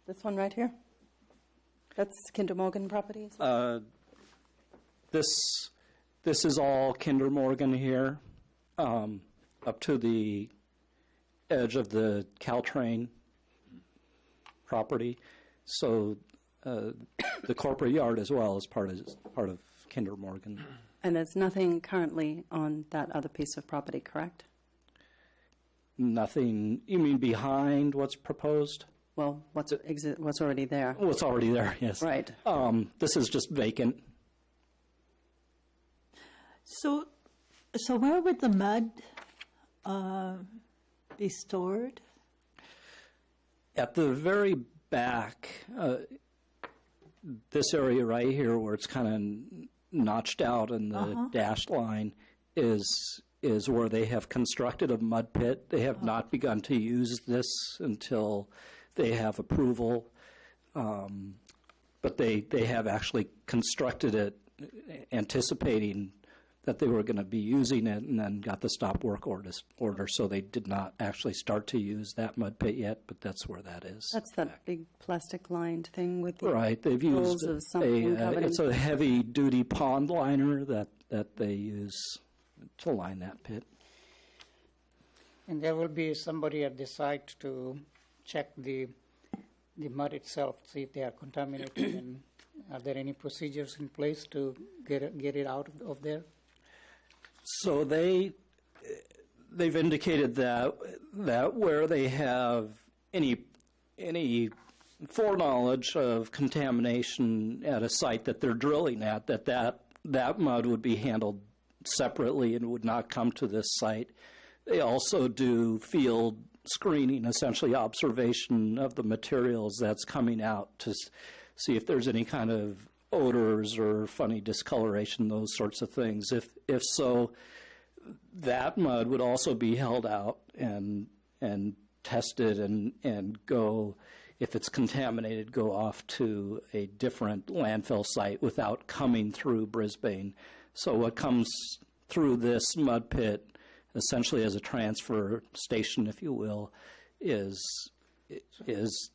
this one right here, that's Kinder Morgan property as well? This is all Kinder Morgan here, up to the edge of the Caltrain property. So the corporate yard as well is part of Kinder Morgan. And there's nothing currently on that other piece of property, correct? Nothing. You mean behind what's proposed? Well, what's already there? What's already there? Yes. Right. This is just vacant. So where would the mud be stored? At the very back, this area right here where it's kind of notched out in the dashed line is where they have constructed a mud pit. They have not begun to use this until they have approval, but they have actually constructed it anticipating that they were going to be using it, and then got the stop work order, so they did not actually start to use that mud pit yet, but that's where that is. That's that big plastic-lined thing with the right. They've used of something it's a heavy-duty pond liner that they use to line that pit. And there will be somebody at the site to check the mud itself, see if they are contaminated, and are there any procedures in place to get it out of there? So they've indicated that where they have any foreknowledge of contamination at a site that they're drilling at, that mud would be handled separately and would not come to this site. They also do field screening, essentially observation of the materials that's coming out to see if there's any kind of odors or funny discoloration, those sorts of things. If so, that mud would also be held out and tested and go, if it's contaminated, go off to a different landfill site without coming through Brisbane. So what comes through this mud pit, essentially as a transfer station, if you will, is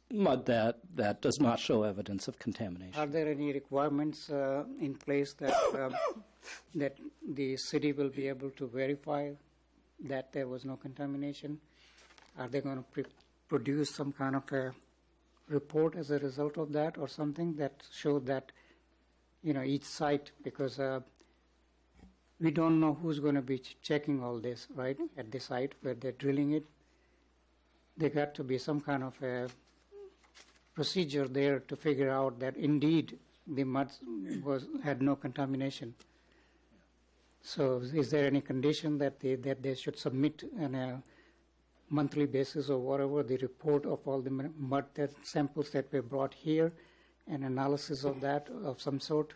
mud that does not show evidence of contamination. Are there any requirements in place that that the city will be able to verify that there was no contamination? Are they going to produce some kind of a report as a result of that, or something that showed that each site, because we don't know who's going to be checking all this, right, at the site where they're drilling it? There got to be some kind of a procedure there to figure out that indeed the mud had no contamination. So is there any condition that they should submit on a monthly basis or whatever the report of all the mud samples that were brought here, and analysis of that of some sort?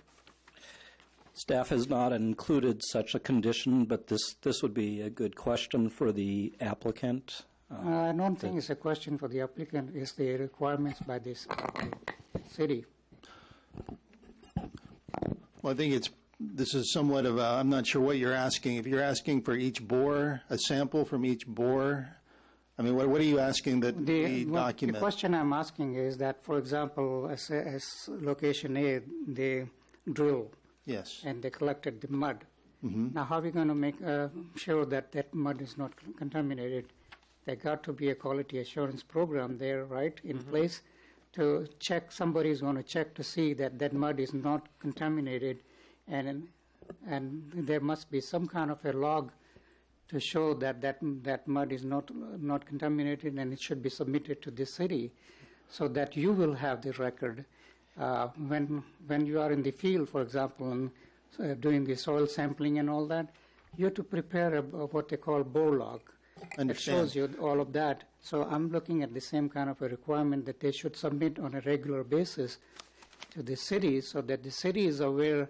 Staff has not included such a condition, but this would be a good question for the applicant. I don't think it's a question for the applicant. It's the requirements by this city. Well, I think this is somewhat of a, I'm not sure what you're asking. If you're asking for each bore, a sample from each bore, I mean, what are you asking that we document? The question I'm asking is that, for example, as location A, they drill. Yes. And they collected the mud. Now, how are we going to make sure that that mud is not contaminated? There got to be a quality assurance program there, right, in place to check. Somebody is going to check to see that that mud is not contaminated, and there must be some kind of a log to show that that mud is not contaminated, and it should be submitted to the city, so that you will have the record. When you are in the field, for example, and doing the soil sampling and all that, you have to prepare what they call bore log. It shows you all of that. So I'm looking at the same kind of a requirement that they should submit on a regular basis to the city, so that the city is aware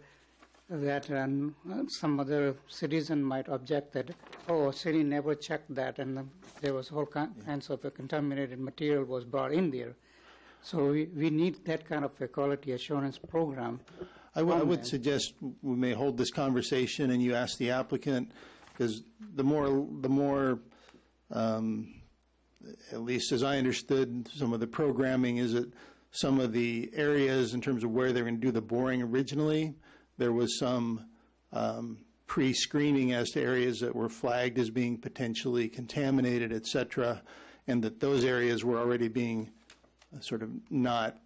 that some other citizen might object that, oh, city never checked that, and there was all kinds of a contaminated material was brought in there. So we need that kind of a quality assurance program. I would suggest we may hold this conversation and you ask the applicant, because the more, at least as I understood some of the programming, is that some of the areas in terms of where they're going to do the boring originally, there was some pre-screening as to areas that were flagged as being potentially contaminated, et cetera, and that those areas were already being sort of not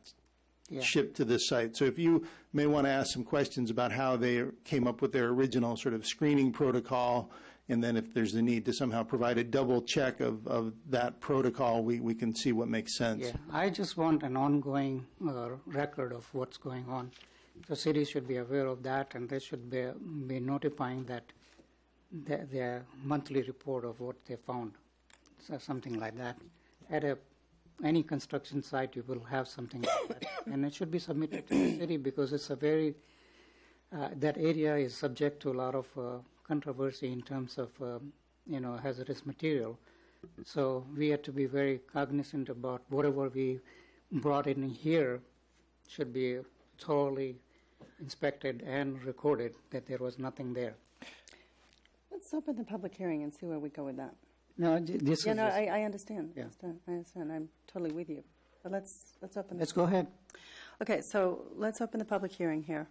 shipped to this site. So if you may want to ask some questions about how they came up with their original sort of screening protocol, and then if there's a need to somehow provide a double check of that protocol, we can see what makes sense. Yeah, I just want an ongoing record of what's going on. The city should be aware of that, and they should be notifying that their monthly report of what they found, so something like that. At any construction site, you will have something like that, and it should be submitted to the city, because it's a very that area is subject to a lot of controversy in terms of hazardous material. So we have to be very cognizant about whatever we brought in here should be thoroughly inspected and recorded that there was nothing there. Let's open the public hearing and see where we go with that. No, this is. I understand. Yeah. I understand. I'm totally with you. But let's open. Let's go ahead. Okay, so let's open the public hearing here.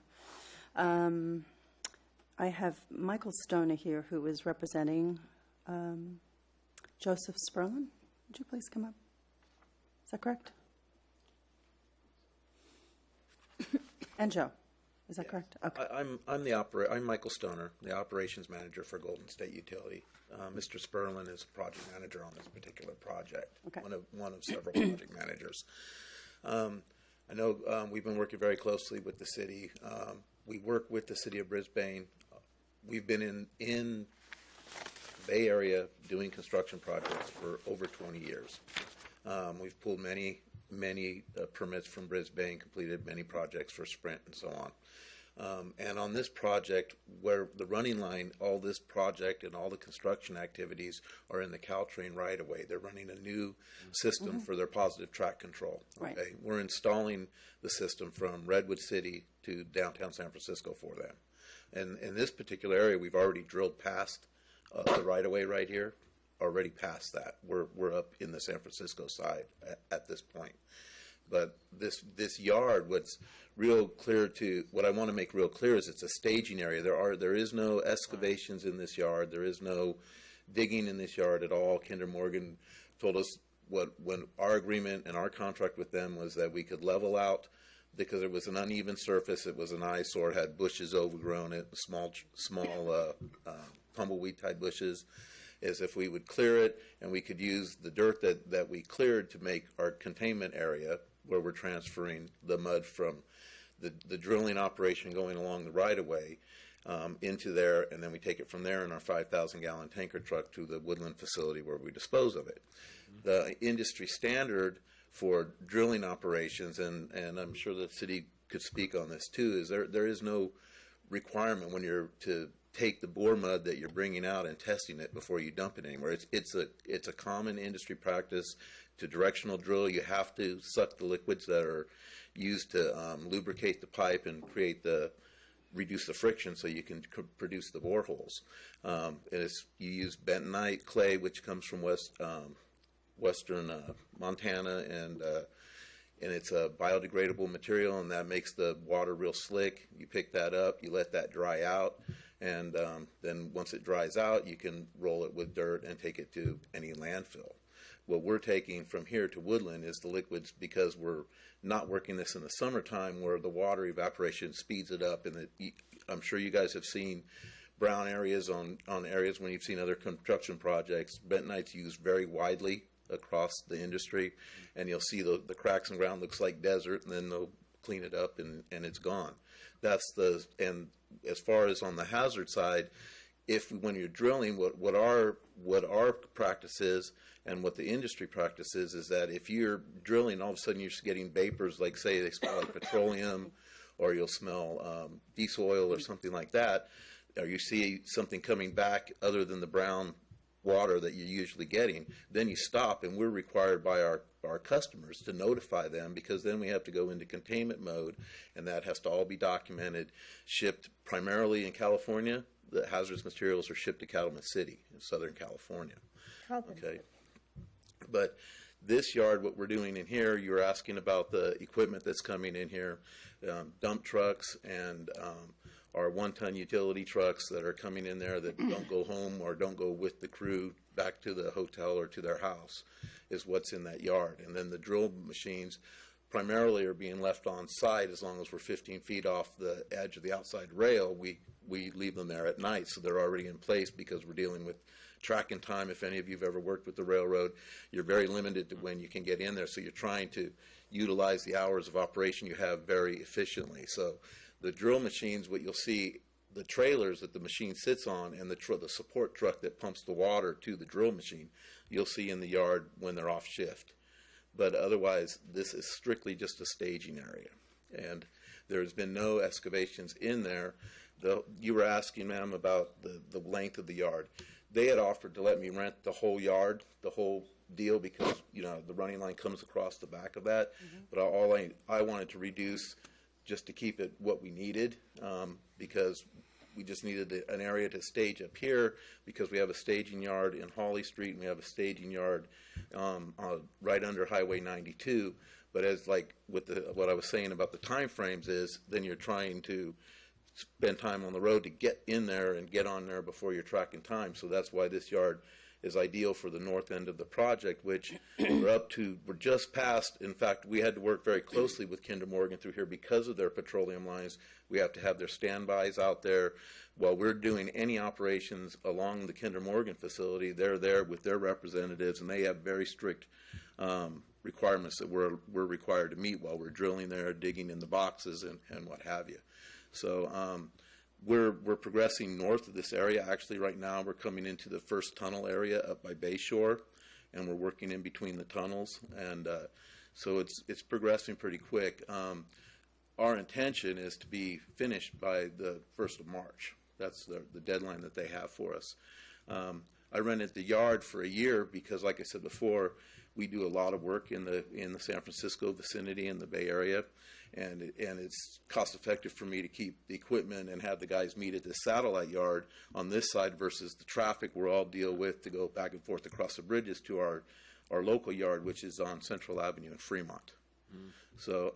I have Michael Stoner here, who is representing Joseph Sperlin. Would you please come up? Is that correct? And Joe, is that correct? Okay. I'm Michael Stoner, the operations manager for Golden State Utility. Mr. Sperlin is project manager on this particular project. Okay. One of several project managers. I know we've been working very closely with the city. We work with the city of Brisbane. We've been in Bay Area doing construction projects for over 20 years. We've pulled many permits from Brisbane, completed many projects for Sprint and so on. And on this project, where the running line, all this project and all the construction activities are in the Caltrain right-of-way. They're running a new system for their positive track control. Okay? Right. We're installing the system from Redwood City to downtown San Francisco for them. And in this particular area, we've already drilled past the right-of-way right here, already past that. We're up in the San Francisco side at this point. But this yard, what's real clear to what I want to make real clear is it's a staging area. There is no excavations in this yard. There is no digging in this yard at all. Kinder Morgan told us when our agreement and our contract with them was that we could level out because it was an uneven surface. It was an eyesore. It had bushes overgrown. It small tumbleweed type bushes. Is if we would clear it and we could use the dirt that we cleared to make our containment area where we're transferring the mud from the drilling operation going along the right-of-way, into there, and then we take it from there in our 5,000-gallon tanker truck to the Woodland facility where we dispose of it. The industry standard for drilling operations, and I'm sure the city could speak on this too, is there is no requirement when you're to take the bore mud that you're bringing out and testing it before you dump it anywhere. It's a common industry practice to directional drill. You have to suck the liquids that are used to lubricate the pipe and reduce the friction so you can produce the boreholes. You use bentonite clay, which comes from western Montana, and it's a biodegradable material, and that makes the water real slick. You pick that up, you let that dry out, and then once it dries out, you can roll it with dirt and take it to any landfill. What we're taking from here to Woodland is the liquids, because we're not working this in the summertime where the water evaporation speeds it up. And I'm sure you guys have seen brown areas on areas when you've seen other construction projects. Bentonite's used very widely across the industry, and you'll see the cracks in the ground looks like desert, and then they'll clean it up and it's gone. And as far as on the hazard side, when you're drilling, what our practice is and what the industry practice is that if you're drilling, all of a sudden you're getting vapors, like say they smell like petroleum, or you'll smell diesel oil or something like that, or you see something coming back other than the brown water that you're usually getting, then you stop, and we're required by our customers to notify them, because then we have to go into containment mode, and that has to all be documented, shipped primarily in California. The hazardous materials are shipped to Cattleman City in Southern California. Okay. But this yard, what we're doing in here, you were asking about the equipment that's coming in here, dump trucks and our one-ton utility trucks that are coming in there that don't go home or don't go with the crew back to the hotel or to their house is what's in that yard. And then the drill machines primarily are being left on site. As long as we're 15 feet off the edge of the outside rail, we leave them there at night, so they're already in place, because we're dealing with track and time. If any of you have ever worked with the railroad, you're very limited to when you can get in there, so you're trying to utilize the hours of operation you have very efficiently. So the drill machines, what you'll see, the trailers that the machine sits on and the support truck that pumps the water to the drill machine, you'll see in the yard when they're off shift. But otherwise, this is strictly just a staging area, and there's been no excavations in there. You were asking, ma'am, about the length of the yard. They had offered to let me rent the whole yard, the whole deal, because the running line comes across the back of that. Mm-hmm. But I wanted to reduce just to keep it what we needed, because we just needed an area to stage up here, because we have a staging yard in Hawley Street, and we have a staging yard right under Highway 92. But as what I was saying about the time frames is, then you're trying to spend time on the road to get in there and get on there before you're tracking time. So that's why this yard is ideal for the north end of the project, which we're just past. In fact, we had to work very closely with Kinder Morgan through here because of their petroleum lines. We have to have their standbys out there. While we're doing any operations along the Kinder Morgan facility, they're there with their representatives, and they have very strict requirements that we're required to meet while we're drilling there, digging in the boxes, and what have you. So we're progressing north of this area. Actually, right now we're coming into the first tunnel area up by Bayshore, and we're working in between the tunnels, and so it's progressing pretty quick. Our intention is to be finished by the 1st of March. That's the deadline that they have for us. I rented the yard for a year because, like I said before, we do a lot of work in the San Francisco vicinity in the Bay Area, and it's cost effective for me to keep the equipment and have the guys meet at this satellite yard on this side versus the traffic we're all deal with to go back and forth across the bridges to our local yard, which is on Central Avenue in Fremont. Mm. So,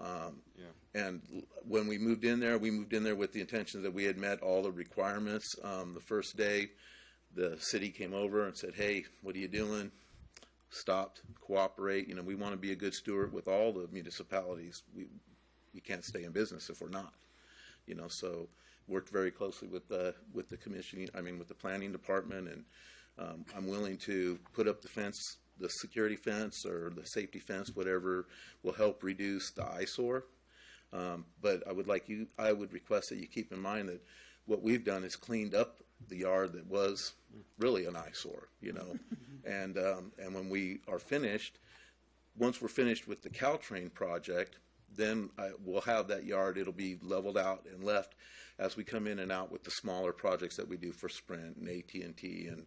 and when we moved in there with the intention that we had met all the requirements. The first day, the city came over and said, "Hey, what are you doing?" Stopped, cooperate. We want to be a good steward with all the municipalities. We can't stay in business if we're not. So worked very closely with the commission. With the planning department, and I'm willing to put up the fence, the security fence or the safety fence, whatever will help reduce the eyesore. But I would request that you keep in mind that what we've done is cleaned up the yard that was really an eyesore, you know. And when we are finished, once we're finished with the Caltrain project, then we'll have that yard. It'll be leveled out and left as we come in and out with the smaller projects that we do for Sprint and AT&T, and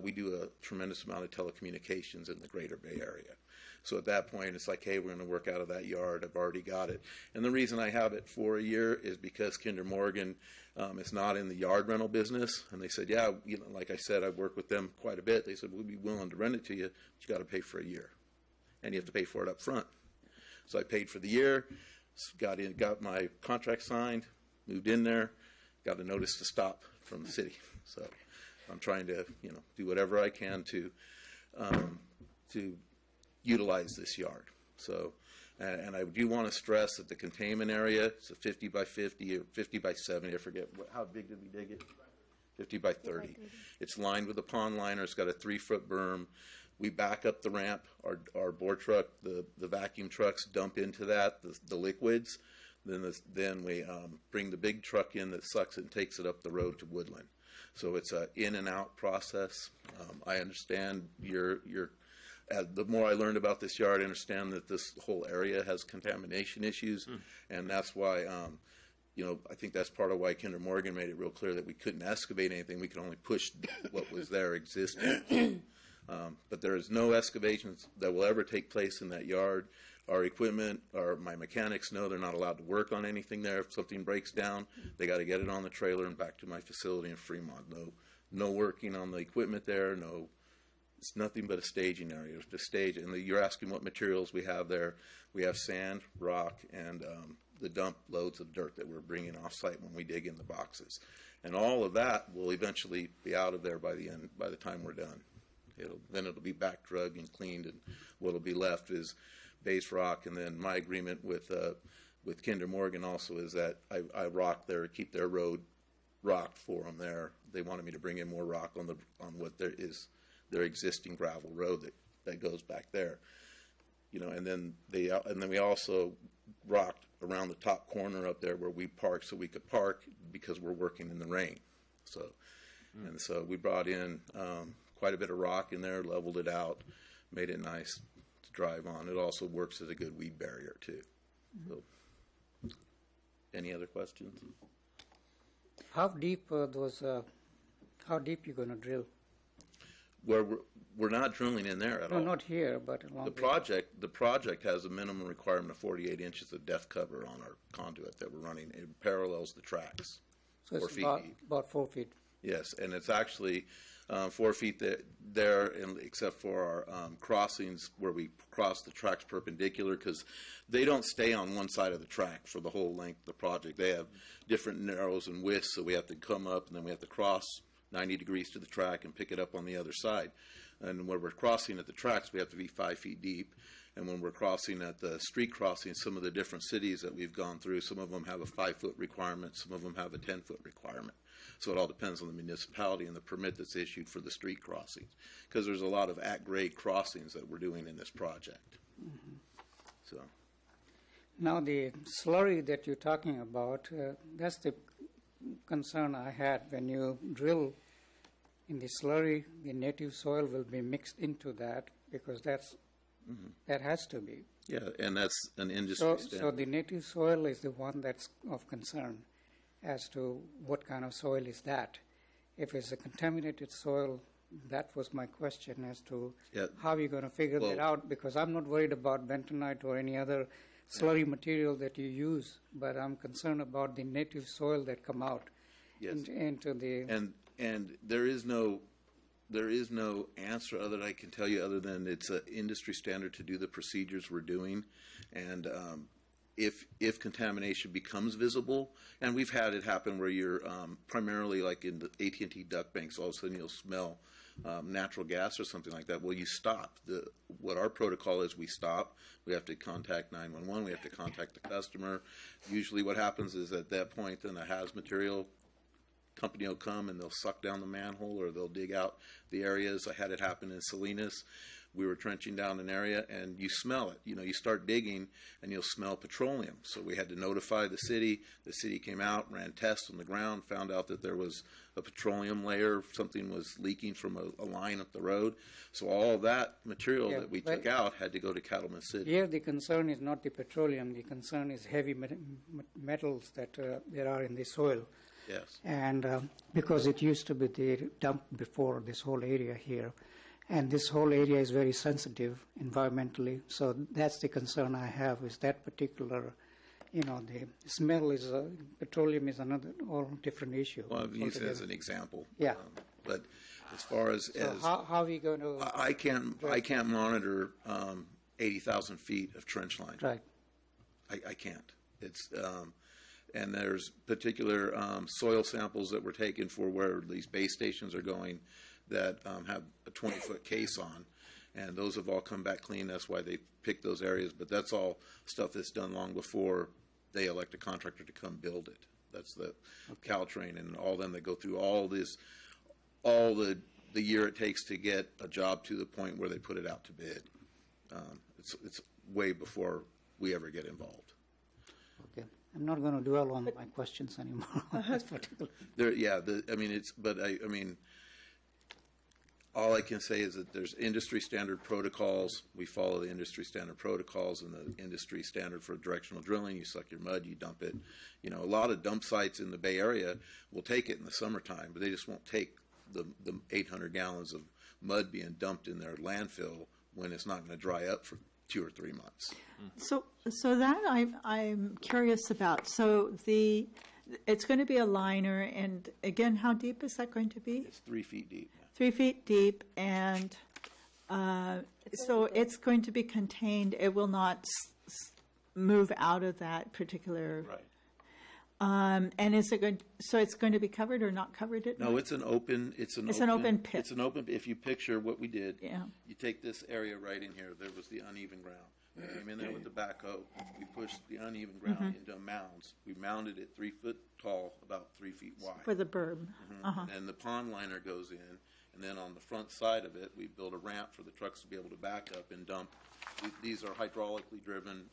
we do a tremendous amount of telecommunications in the Greater Bay Area. So at that point, it's like, hey, we're going to work out of that yard. I've already got it. And the reason I have it for a year is because Kinder Morgan is not in the yard rental business. And they said, yeah, you know, like I said, I've worked with them quite a bit. They said, we'll be willing to rent it to you, but you got to pay for a year. And you have to pay for it up front. So I paid for the year, got my contract signed, moved in there, got a notice to stop from the city. So I'm trying to, you know, do whatever I can to utilize this yard. So, and I do want to stress that the containment area, it's a 50 by 50 or 50 by 70, I forget, how big did we dig it? 50 by 30. It's lined with a pond liner, it's got a 3-foot berm. We back up the ramp, our bore truck, the vacuum trucks dump into that, the liquids. Then we bring the big truck in that sucks it and takes it up the road to Woodland. So it's a in and out process. I understand the more I learned about this yard, I understand that this whole area has contamination issues, and that's why, you know, I think that's part of why Kinder Morgan made it real clear that we couldn't excavate anything. We could only push what was there existing. But there is no excavations that will ever take place in that yard. Our equipment, my mechanics know they're not allowed to work on anything there. If something breaks down, they got to get it on the trailer and back to my facility in Fremont. No working on the equipment there. No, it's nothing but a staging area. It's just stage. And you're asking what materials we have there. We have sand, rock, and the dump loads of dirt that we're bringing off site when we dig in the boxes. And all of that will eventually be out of there by the time we're done. Then it'll be back drug and cleaned, and what'll be left is base rock. And then my agreement with Kinder Morgan also is that I rock there, keep their road rocked for them there. They wanted me to bring in more rock on what there is their existing gravel road that goes back there, you know. And then we also rocked around the top corner up there where we park, so we could park because we're working in the rain. So and so we brought in quite a bit of rock in there, leveled it out, made it nice to drive on. It also works as a good weed barrier too. So, any other questions? How deep how deep you going to drill? Where we're not drilling in there at all. No, not here, but along the project has a minimum requirement of 48 inches of depth cover on our conduit that we're running. It parallels the tracks. So it's about 4 feet. Yes, and it's actually 4 feet there, except for our crossings where we cross the tracks perpendicular, because they don't stay on one side of the track for the whole length of the project. They have different narrows and widths, so we have to come up and then we have to cross 90 degrees to the track and pick it up on the other side. And when we're crossing at the tracks, we have to be 5 feet deep. And when we're crossing at the street crossing, some of the different cities that we've gone through, some of them have a 5-foot requirement, some of them have a 10-foot requirement. So it all depends on the municipality and the permit that's issued for the street crossings, because there's a lot of at-grade crossings that we're doing in this project. Mm-hmm. So now the slurry that you're talking about, that's the concern I had. When you drill in the slurry, the native soil will be mixed into that, because that has to be. Yeah, and that's an industry standard. So the native soil is the one that's of concern as to what kind of soil is that. If it's a contaminated soil, that was my question as to how you're going to figure that out, because I'm not worried about bentonite or any other slurry material that you use, but I'm concerned about the native soil that come out into the... And there is no answer other than I can tell you, other than it's an industry standard to do the procedures we're doing. And if contamination becomes visible, and we've had it happen where you're primarily like in the AT&T duct banks, all of a sudden you'll smell natural gas or something like that. Well, you stop. What our protocol is, we stop. We have to contact 911. We have to contact the customer. Usually what happens is at that point, then the HAZ material company will come and they'll suck down the manhole or they'll dig out the areas. I had it happen in Salinas. We were trenching down an area and you smell it. You know, you start digging and you'll smell petroleum. So we had to notify the city. The city came out, ran tests on the ground, found out that there was a petroleum layer, something was leaking from a line up the road. So all of that material that we took out had to go to Cattleman City. Here the concern is not the petroleum, the concern is heavy metals that there are in the soil. Yes. And because it used to be the dump before this whole area here. And this whole area is very sensitive environmentally, so that's the concern I have is that particular, you know, the smell is, petroleum is another, all different issue. Well, I've used it as an example. Yeah. But as far as, So how are we going to? I can't monitor 80,000 feet of trench line. Right. I can't. It's and there's particular soil samples that were taken for where these base stations are going that have a 20-foot case on, and those have all come back clean. That's why they picked those areas. But that's all stuff that's done long before they elect a contractor to come build it. That's the Caltrain and all them that go through all this, all the year it takes to get a job to the point where they put it out to bid. It's way before we ever get involved. Okay. I'm not going to dwell on my questions anymore on this particular. All I can say is that there's industry standard protocols. We follow the industry standard protocols and the industry standard for directional drilling. You suck your mud, you dump it. You know, a lot of dump sites in the Bay Area will take it in the summertime, but they just won't take the 800 gallons of mud being dumped in their landfill when it's not going to dry up for 2 or 3 months. So that I'm curious about. So it's going to be a liner, and again, how deep is that going to be? It's 3 feet deep. 3 feet deep, and so it's going to be contained. It will not move out of that particular. Right. And is it going? So it's going to be covered or not covered at night? No, it's an open. It's an open pit. It's an open. If you picture what we did, Yeah. you take this area right in here. There was the uneven ground. We came in there with the backhoe. We pushed the uneven ground into mounds. We mounded it 3 foot tall, about 3 feet wide. For the berm. And the pond liner goes in, and then on the front side of it, we build a ramp for the trucks to be able to back up and dump. These are hydraulically driven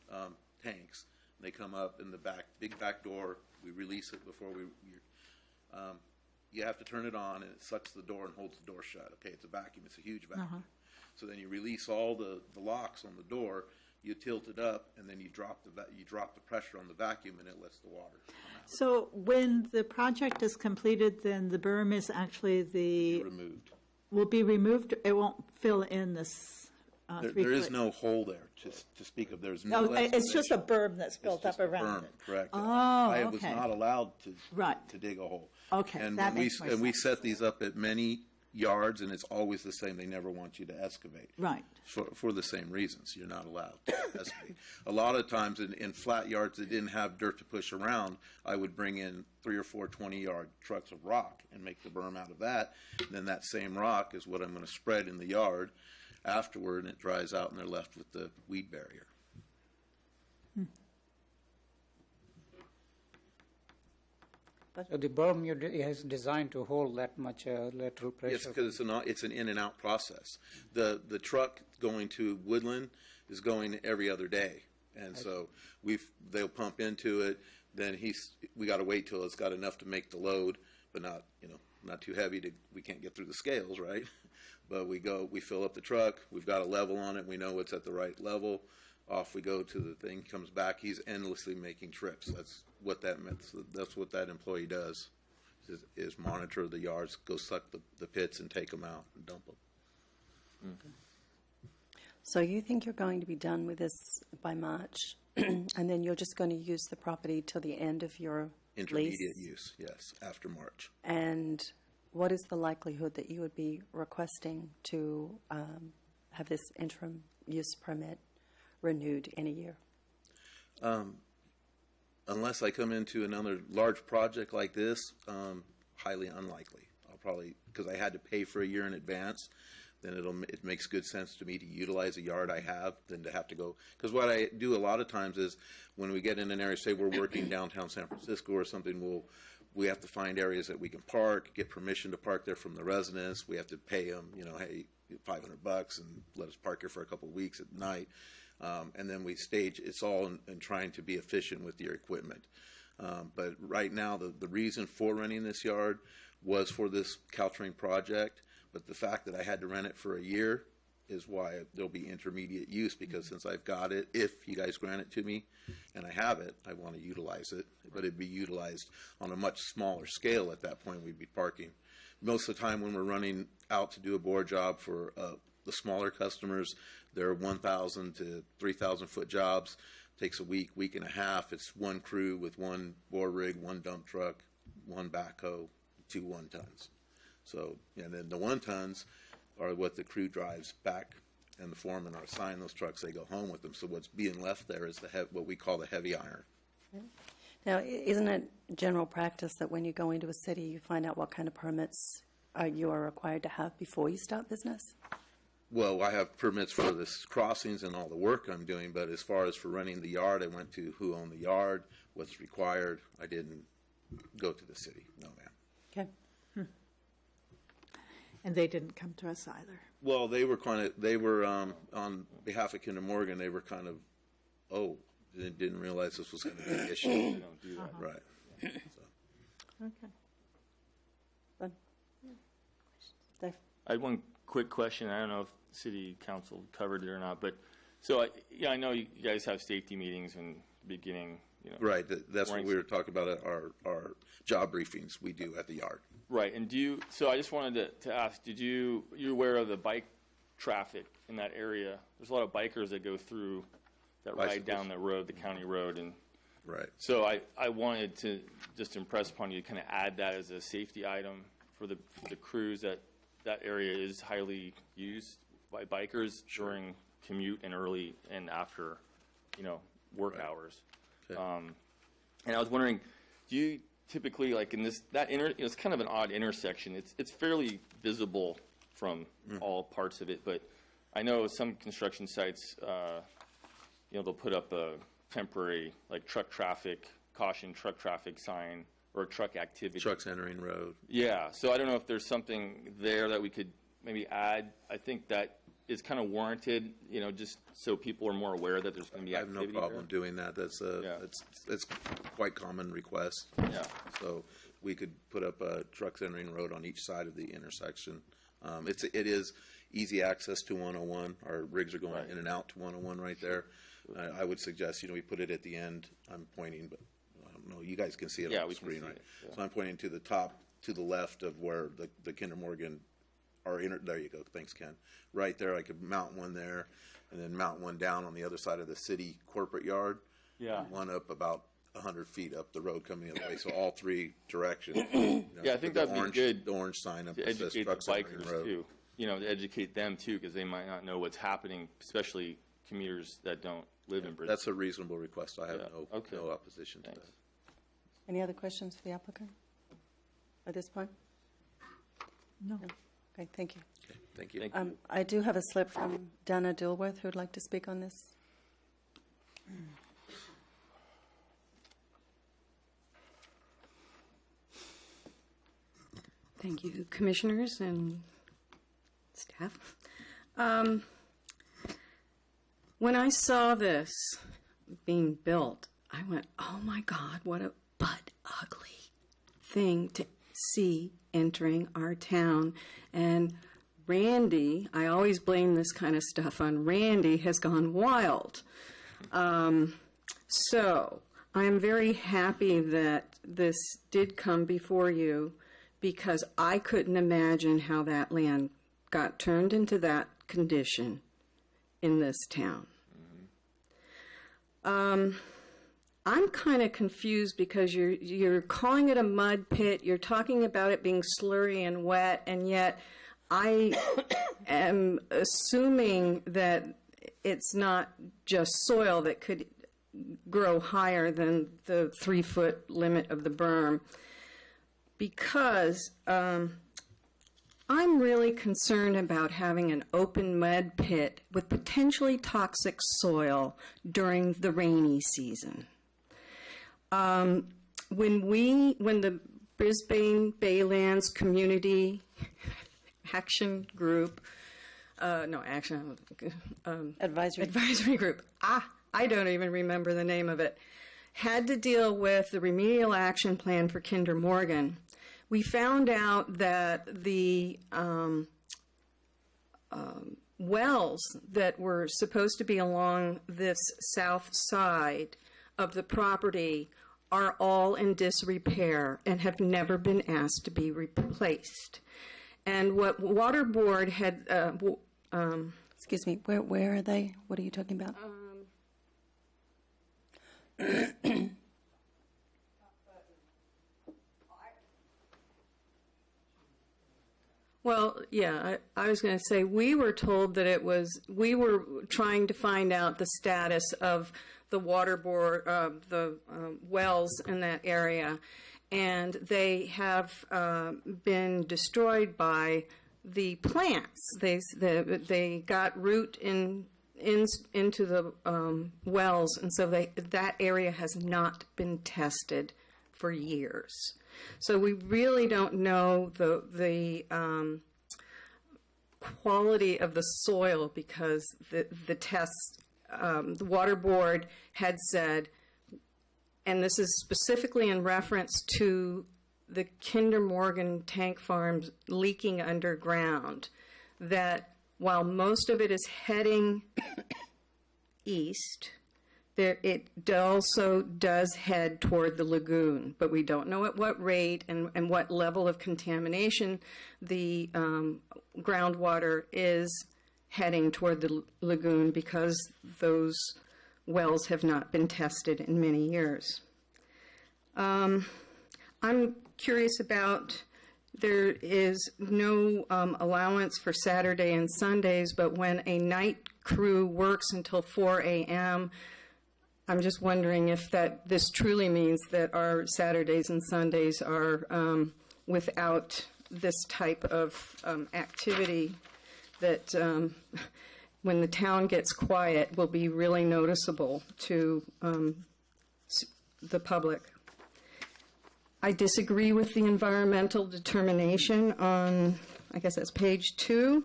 tanks. They come up in the big back door. We release it before you have to turn it on, and it sucks the door and holds the door shut. Okay, it's a vacuum. It's a huge vacuum. So then you release all the locks on the door. You tilt it up, and then you drop the pressure on the vacuum, and it lets the water come out. So when the project is completed, then the berm is actually Removed. will be removed. It won't fill in this. There is no hole there to speak of. There's no. It's just a berm that's built up around it. Correct. Oh, I was okay. not allowed to Right. to dig a hole. Okay, And that when makes more we sense. set these up at many yards, and it's always the same. They never want you to excavate. Right. For the same reasons. You're not allowed to excavate. A lot of times in flat yards that didn't have dirt to push around, I would bring in 3 or 4 20-yard trucks of rock and make the berm out of that. And then that same rock is what I'm going to spread in the yard afterward, and it dries out, and they're left with the weed barrier. So the berm is designed to hold that much lateral pressure. Yes, because it's an in and out process. The truck going to Woodland is going every other day, and so they'll pump into it. Then we got to wait till it's got enough to make the load, but not too heavy we can't get through the scales, right? But we fill up the truck. We've got a level on it. We know it's at the right level. Off we go to the thing. Comes back. He's endlessly making trips. That's what that meant. That's what that employee does. Is monitor the yards, go suck the pits, and take them out and dump them. So you think you're going to be done with this by March, and then you're just going to use the property till the end of your Intermediate lease? use, yes, after March. And what is the likelihood that you would be requesting to have this interim use permit renewed in a year? Unless I come into another large project like this, highly unlikely. I'll probably, because I had to pay for a year in advance, then it makes good sense to me to utilize a yard I have than to have to go. Because what I do a lot of times is when we get in an area, say we're working downtown San Francisco or something, we have to find areas that we can park, get permission to park there from the residents. We have to pay them, hey, $500 and let us park here for a couple of weeks at night. And then we stage, it's all in trying to be efficient with your equipment. But right now, the reason for renting this yard was for this Caltrain project, but the fact that I had to rent it for a year is why there'll be intermediate use, because since I've got it, if you guys grant it to me and I have it, I want to utilize it, but it'd be utilized on a much smaller scale. At that point, we'd be parking. Most of the time when we're running out to do a bore job for the smaller customers, they're 1,000 to 3,000 foot jobs. Takes a week, week and a half. It's one crew with one bore rig, one dump truck, one backhoe, 2 1-tons. So, and then the 1-tons are what the crew drives back, and the foremen are assigned those trucks. They go home with them. So what's being left there is what we call the heavy iron. Now, isn't it general practice that when you go into a city, you find out what kind of permits you are required to have before you start business? Well, I have permits for the crossings and all the work I'm doing, but as far as for renting the yard, I went to who owned the yard, what's required. I didn't go to the city. No, ma'am. Okay. And they didn't come to us either. Well, on behalf of Kinder Morgan, they were kind of, they didn't realize this was going to be an issue. They don't do that. Right. So. Okay. Done. Dave? I had one quick question. I don't know if City Council covered it or not, but so I know you guys have safety meetings in the beginning. Right. That's what we were talking about at our job briefings we do at the yard. Right. And so I just wanted to ask, you're aware of the bike traffic in that area? There's a lot of bikers that go through that ride down the road, the county road. And right. So I wanted to just impress upon you, kind of add that as a safety item for the crews, that area is highly used by bikers during commute and early and after, work hours. Okay. And I was wondering, do you typically, like in it's kind of an odd intersection. It's fairly visible from all parts of it, but I know some construction sites, they'll put up a temporary, like truck traffic, caution truck traffic sign, or truck activity. Trucks entering road. Yeah, so I don't know if there's something there that we could maybe add. I think that is kind of warranted, just so people are more aware that there's going to be activity. I have no problem doing that. That's it's quite common request. Yeah. So we could put up trucks entering road on each side of the intersection. It is easy access to 101. Our rigs are going in and out to 101 right there. I would suggest, we put it at the end. I'm pointing, but I don't know. You guys can see it on the screen, right? So I'm pointing to the top, to the left of where the Kinder Morgan there you go. Thanks, Ken. Right there, I could mount one there, and then mount one down on the other side of the city corporate yard. Yeah. One up about 100 feet up the road coming the other way, so all 3 directions. Yeah, I think that'd be good. The orange sign up to that says educate the trucks entering bikers road. too. To educate them too, because they might not know what's happening, especially commuters that don't live in Bridgeport. That's a reasonable request. I have no opposition to that. Any other questions for the applicant at this point? No. Okay, thank you. Okay, thank you. I do have a slip from Dana Dilworth who would like to speak on this. Thank you, commissioners and staff. When I saw this being built, I went, oh my God, what a butt ugly thing to see entering our town. And Randy, I always blame this kind of stuff on Randy, has gone wild. So I'm very happy that this did come before you, because I couldn't imagine how that land got turned into that condition in this town. I'm kind of confused because you're calling it a mud pit, you're talking about it being slurry and wet, and yet I am assuming that it's not just soil that could grow higher than the 3-foot limit of the berm, because I'm really concerned about having an open mud pit with potentially toxic soil during the rainy season. When the Brisbane Baylands Community Action Group, Advisory Group. I don't even remember the name of it. Had to deal with the remedial action plan for Kinder Morgan. We found out that the wells that were supposed to be along this south side of the property are all in disrepair and have never been asked to be replaced. And what Water Board had, Excuse me, where are they? What are you talking about? well, yeah, I was going to say, we were told that we were trying to find out the status of the water board, the wells in that area, and they have been destroyed by the plants. They got root into the wells, and so that area has not been tested for years. So we really don't know the quality of the soil, because the tests, the Water Board had said, and this is specifically in reference to the Kinder Morgan tank farms leaking underground, that while most of it is heading east, it also does head toward the lagoon, but we don't know at what rate and what level of contamination the groundwater is heading toward the lagoon, because those wells have not been tested in many years. I'm curious about, there is no allowance for Saturday and Sundays, but when a night crew works until 4 a.m., I'm just wondering if this truly means that our Saturdays and Sundays are without this type of activity, that when the town gets quiet will be really noticeable to the public. I disagree with the environmental determination on, I guess that's page 2,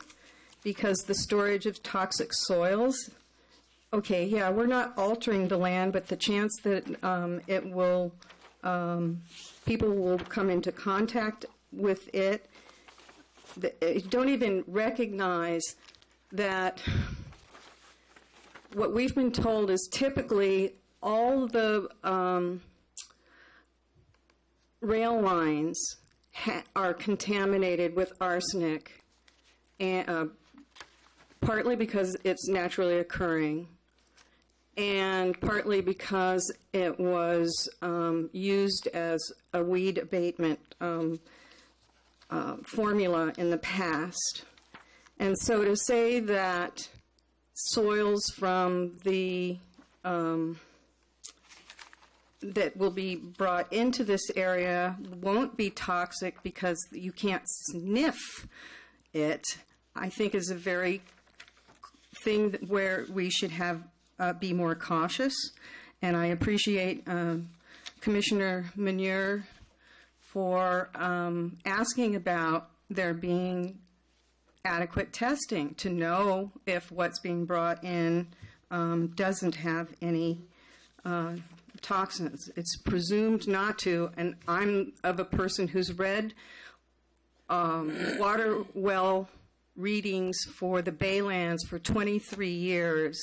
because the storage of toxic soils, okay, yeah, we're not altering the land, but the chance that people will come into contact with it, don't even recognize that what we've been told is typically all the rail lines are contaminated with arsenic, and partly because it's naturally occurring, and partly because it was used as a weed abatement formula in the past. And so to say that soils from the that will be brought into this area won't be toxic because you can't sniff it, I think is a very thing where we should have be more cautious. And I appreciate Commissioner Meunier for asking about there being adequate testing to know if what's being brought in doesn't have any toxins. It's presumed not to, and I'm of a person who's read water well readings for the Baylands for 23 years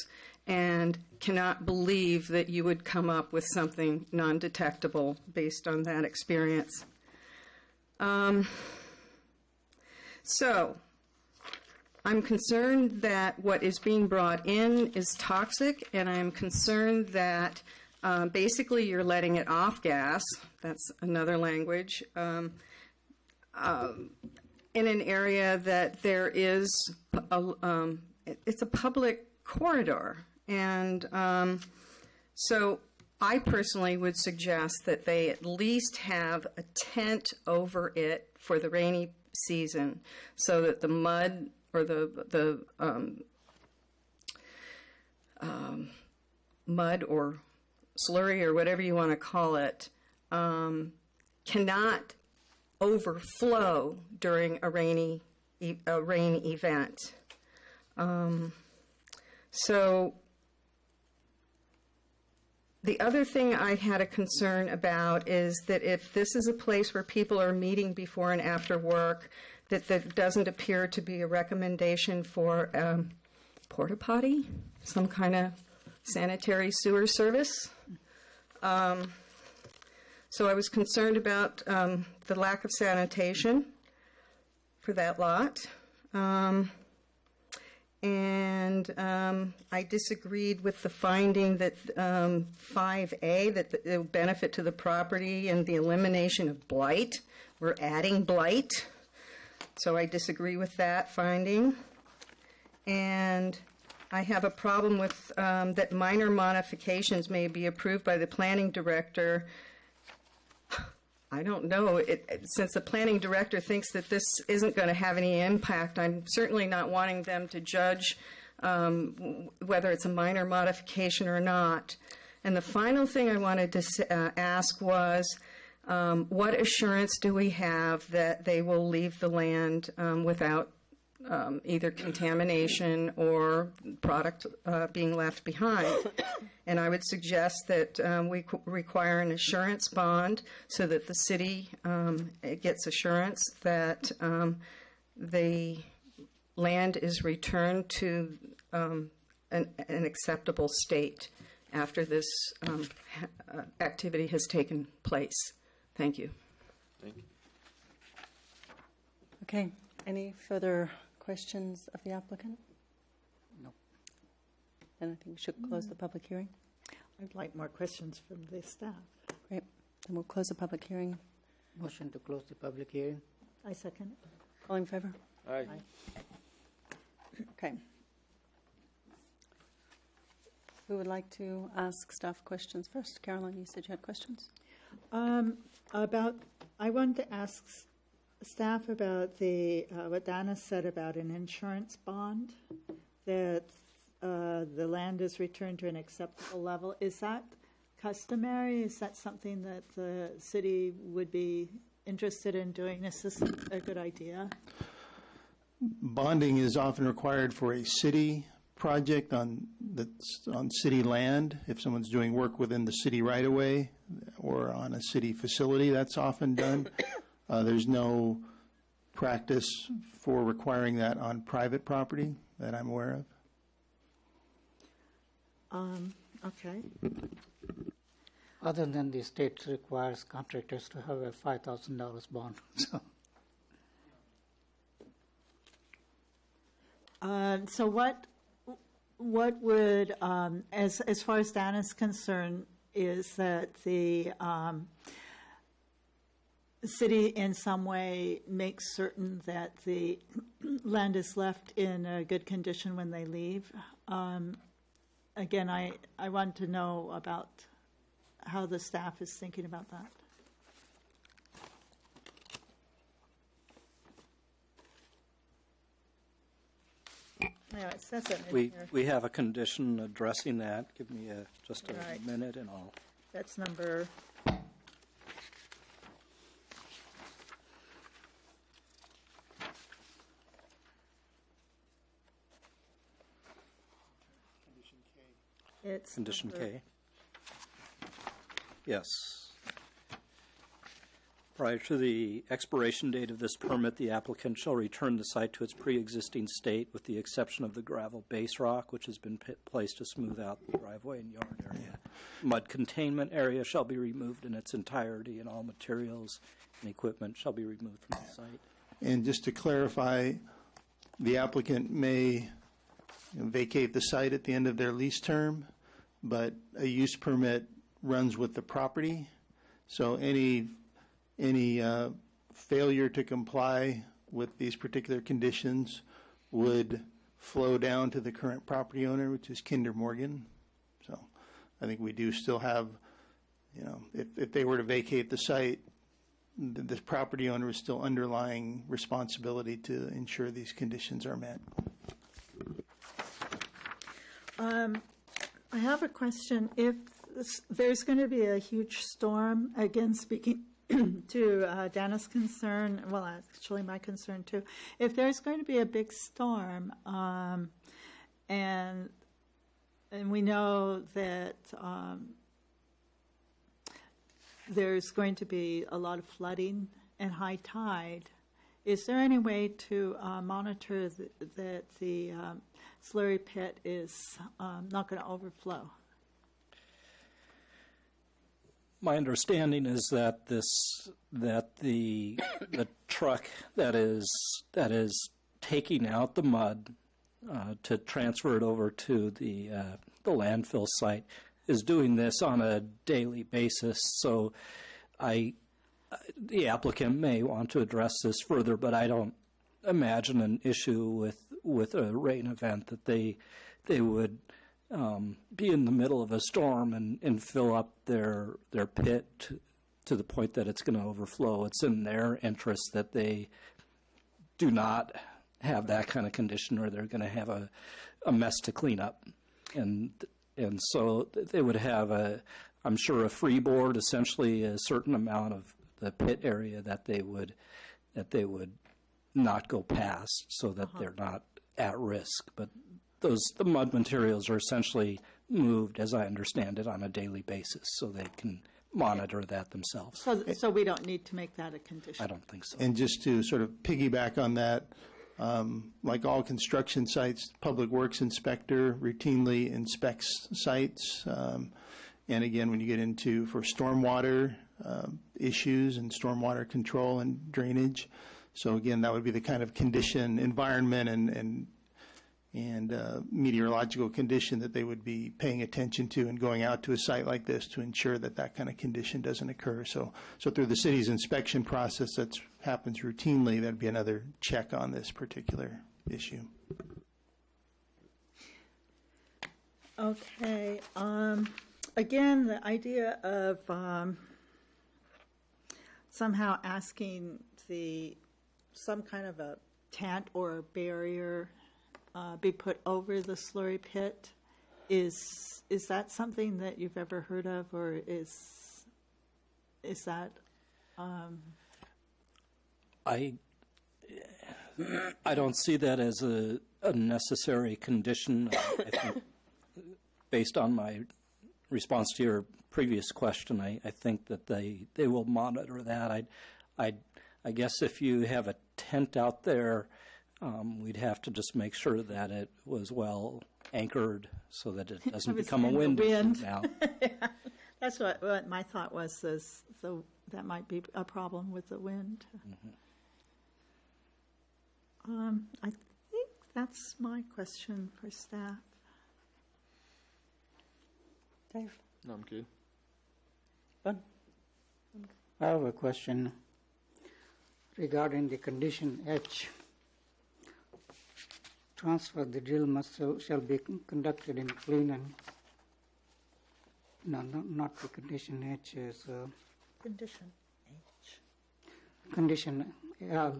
and cannot believe that you would come up with something non-detectable based on that experience. So I'm concerned that what is being brought in is toxic, and I'm concerned that basically you're letting it off gas, that's another language, in an area that there is, it's a public corridor. And so I personally would suggest that they at least have a tent over it for the rainy season so that the mud or the mud or slurry or whatever you want to call it cannot overflow during a rain event. So the other thing I had a concern about is that if this is a place where people are meeting before and after work, that there doesn't appear to be a recommendation for porta potty, some kind of sanitary sewer service. So I was concerned about the lack of sanitation for that lot. And I disagreed with the finding that 5A, that the benefit to the property and the elimination of blight. We're adding blight. So I disagree with that finding. And I have a problem with that minor modifications may be approved by the planning director. I don't know. Since the planning director thinks that this isn't going to have any impact, I'm certainly not wanting them to judge whether it's a minor modification or not. And the final thing I wanted to ask was, what assurance do we have that they will leave the land without either contamination or product being left behind? And I would suggest that we require an assurance bond so that the city gets assurance that the land is returned to an acceptable state after this activity has taken place. Thank you. Thank you. Okay, any further questions of the applicant? No. Then I think we should close the public hearing. I'd like more questions from the staff. Great, then we'll close the public hearing. Motion to close the public hearing. I second. All in favor? Aye. Okay. Who would like to ask staff questions first? Caroline, you said you had questions? I wanted to ask staff about what Dana said about an insurance bond, that the land is returned to an acceptable level. Is that customary? Is that something that the city would be interested in doing? Is this a good idea? Bonding is often required for a city project that's on city land. If someone's doing work within the city right of way or on a city facility, that's often done. There's no practice for requiring that on private property that I'm aware of. Okay. Other than the state requires contractors to have a $5,000 bond. So what would, as far as Dana's concerned, is that the city in some way makes certain that the land is left in a good condition when they leave. Again, I want to know about how the staff is thinking about that. Yeah, it says it in here. We have a condition addressing that. Give me just a Right. minute and I'll. That's number. It's Condition number- K. Yes. Prior to the expiration date of this permit, the applicant shall return the site to its pre-existing state with the exception of the gravel base rock, which has been placed to smooth out the driveway and yard area. Mud containment area shall be removed in its entirety, and all materials and equipment shall be removed from the site. And just to clarify, the applicant may vacate the site at the end of their lease term, but a use permit runs with the property. So any failure to comply with these particular conditions would flow down to the current property owner, which is Kinder Morgan. So I think we do still have, if they were to vacate the site, this property owner is still underlying responsibility to ensure these conditions are met. I have a question. If there's going to be a huge storm, again, speaking to Dana's concern, well, actually my concern too, if there's going to be a big storm, and we know that there's going to be a lot of flooding and high tide, is there any way to monitor that the slurry pit is not going to overflow? My understanding is that the truck that is taking out the mud to transfer it over to the landfill site is doing this on a daily basis. So the applicant may want to address this further, but I don't imagine an issue with a rain event that they would be in the middle of a storm and fill up their pit to the point that it's going to overflow. It's in their interest that they do not have that kind of condition, or they're going to have a mess to clean up. And so they would have I'm sure a freeboard, essentially a certain amount of the pit area that they would not go past, so that they're not at risk. But the mud materials are essentially moved, as I understand it, on a daily basis, so they can monitor that themselves. So we don't need to make that a condition? I don't think so. And just to sort of piggyback on that, like all construction sites, Public Works Inspector routinely inspects sites. And again, when you get into for stormwater issues and stormwater control and drainage, so again, that would be the kind of condition, environment and meteorological condition that they would be paying attention to and going out to a site like this to ensure that that kind of condition doesn't occur. So through the city's inspection process that happens routinely, that'd be another check on this particular issue. Okay. Again, the idea of somehow asking some kind of a tent or a barrier be put over the slurry pit, is that something that you've ever heard of, or is that? I don't see that as a necessary condition. I think, based on my response to your previous question, I think that they will monitor that. I guess if you have a tent out there, we'd have to just make sure that it was well anchored so that it doesn't become a wind issue now. Yeah, that's what my thought was, so that might be a problem with the wind. I think that's my question for staff. Dave? No, I'm good. Bun? I have a question regarding the condition H. Transfer the drill shall be conducted in clean and not the condition H is Condition H. condition L,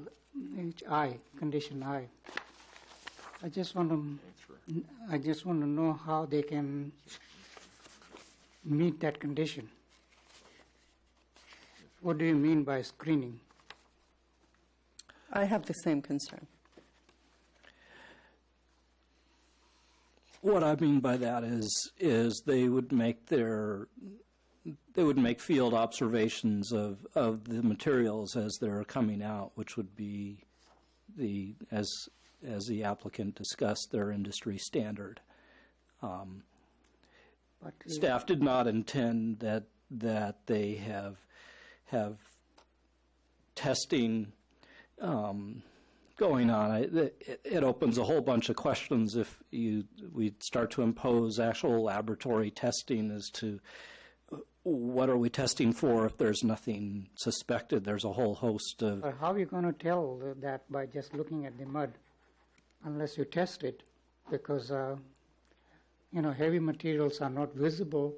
HI, condition I. I just want to know how they can meet that condition. What do you mean by screening? I have the same concern. What I mean by that is they would make field observations of the materials as they're coming out, which would be as the applicant discussed, their industry standard. But Staff did not intend that they have testing going on. It opens a whole bunch of questions if we start to impose actual laboratory testing as to what are we testing for if there's nothing suspected. There's a whole host of... But how are you going to tell that by just looking at the mud unless you test it? Because, heavy materials are not visible.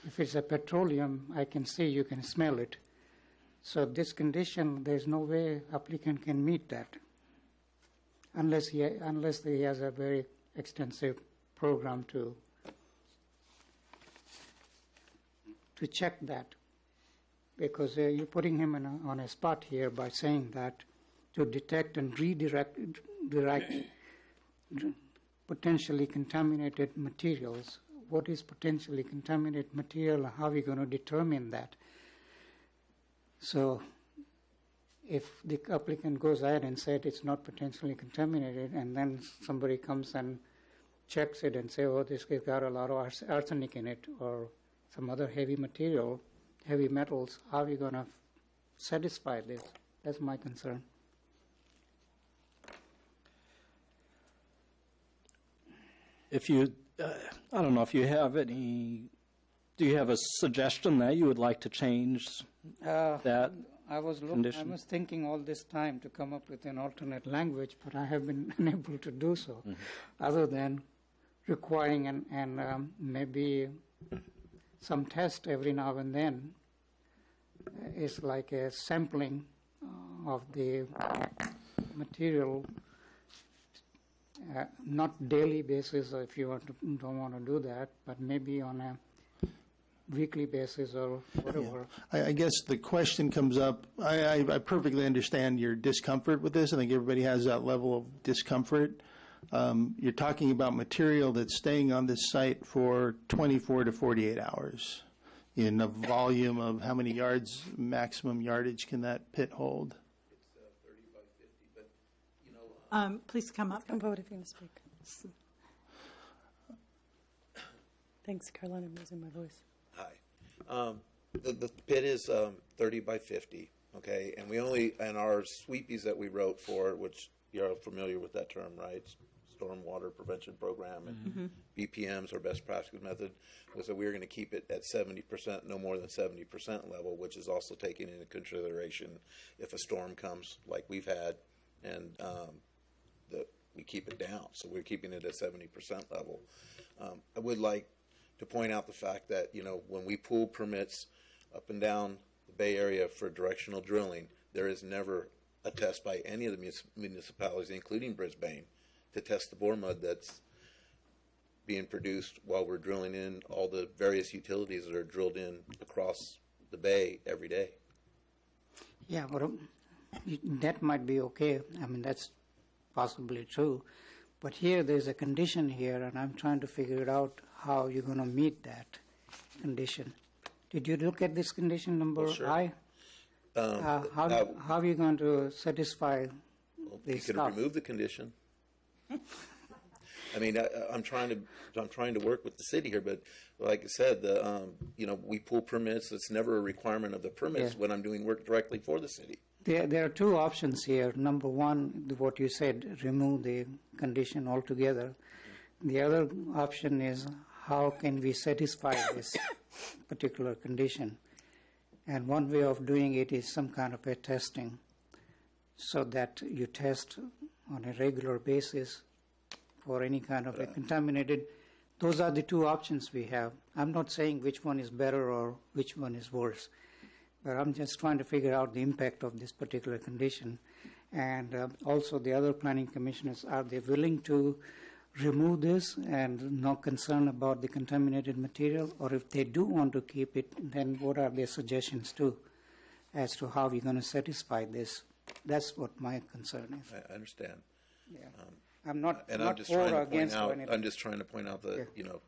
If it's a petroleum, I can see, you can smell it. So this condition, there's no way applicant can meet that unless he has a very extensive program to check that. because you're putting him on a spot here by saying that to detect and redirect potentially contaminated materials. What is potentially contaminated material? How are we going to determine that? So if the applicant goes ahead and said it's not potentially contaminated, and then somebody comes and checks it and say, oh, this has got a lot of arsenic in it or some other heavy material, heavy metals, how are you going to satisfy this? That's my concern. If you, I don't know if you have any, do you have a suggestion that you would like to change that I was condition? thinking all this time to come up with an alternate language, but I have been unable to do so, other than requiring and maybe some test every now and then. It's like a sampling of the material, not daily basis if you don't want to do that, but maybe on a weekly basis or whatever. I guess the question comes up, I perfectly understand your discomfort with this. I think everybody has that level of discomfort. You're talking about material that's staying on this site for 24 to 48 hours in a volume of how many yards, maximum yardage can that pit hold? It's 30 by 50, but, you know. Please come up. Come forward if you want to speak. Thanks, Caroline. I'm losing my voice. Hi. The pit is 30 by 50, okay? And we only, and our sweepies that we wrote for, which you're familiar with that term, right? Stormwater Prevention Program and BPMs, or best practice method, was that we were going to keep it at 70%, no more than 70% level, which is also taking into consideration if a storm comes like we've had, and that we keep it down. So we're keeping it at 70% level. I would like to point out the fact that, you know, when we pull permits up and down the Bay Area for directional drilling, there is never a test by any of the municipalities, including Brisbane, to test the bore mud that's being produced while we're drilling in all the various utilities that are drilled in across the bay every day. Yeah, but that might be okay. I mean, that's possibly true. But here, there's a condition here, and I'm trying to figure it out how you're going to meet that condition. Did you look at this condition number I? How are you going to satisfy You this could stuff? remove the condition. I mean, I'm trying to work with the city here, but like I said, you know, we pull permits. It's never a requirement of the permits when I'm doing work directly for the city. There are two options here. Number one, what you said, remove the condition altogether. The other option is how can we satisfy this particular condition? And one way of doing it is some kind of a testing, so that you test on a regular basis for any kind of a contaminated. Those are the two options we have. I'm not saying which one is better or which one is worse, but I'm just trying to figure out the impact of this particular condition. And also the other planning commissioners, are they willing to remove this and not concerned about the contaminated material? Or if they do want to keep it, then what are their suggestions too as to how we're going to satisfy this? That's what my concern is. I understand. Yeah. I'm not, And not I'm just for trying or to point against or out. anything. I'm just trying to point out the you know,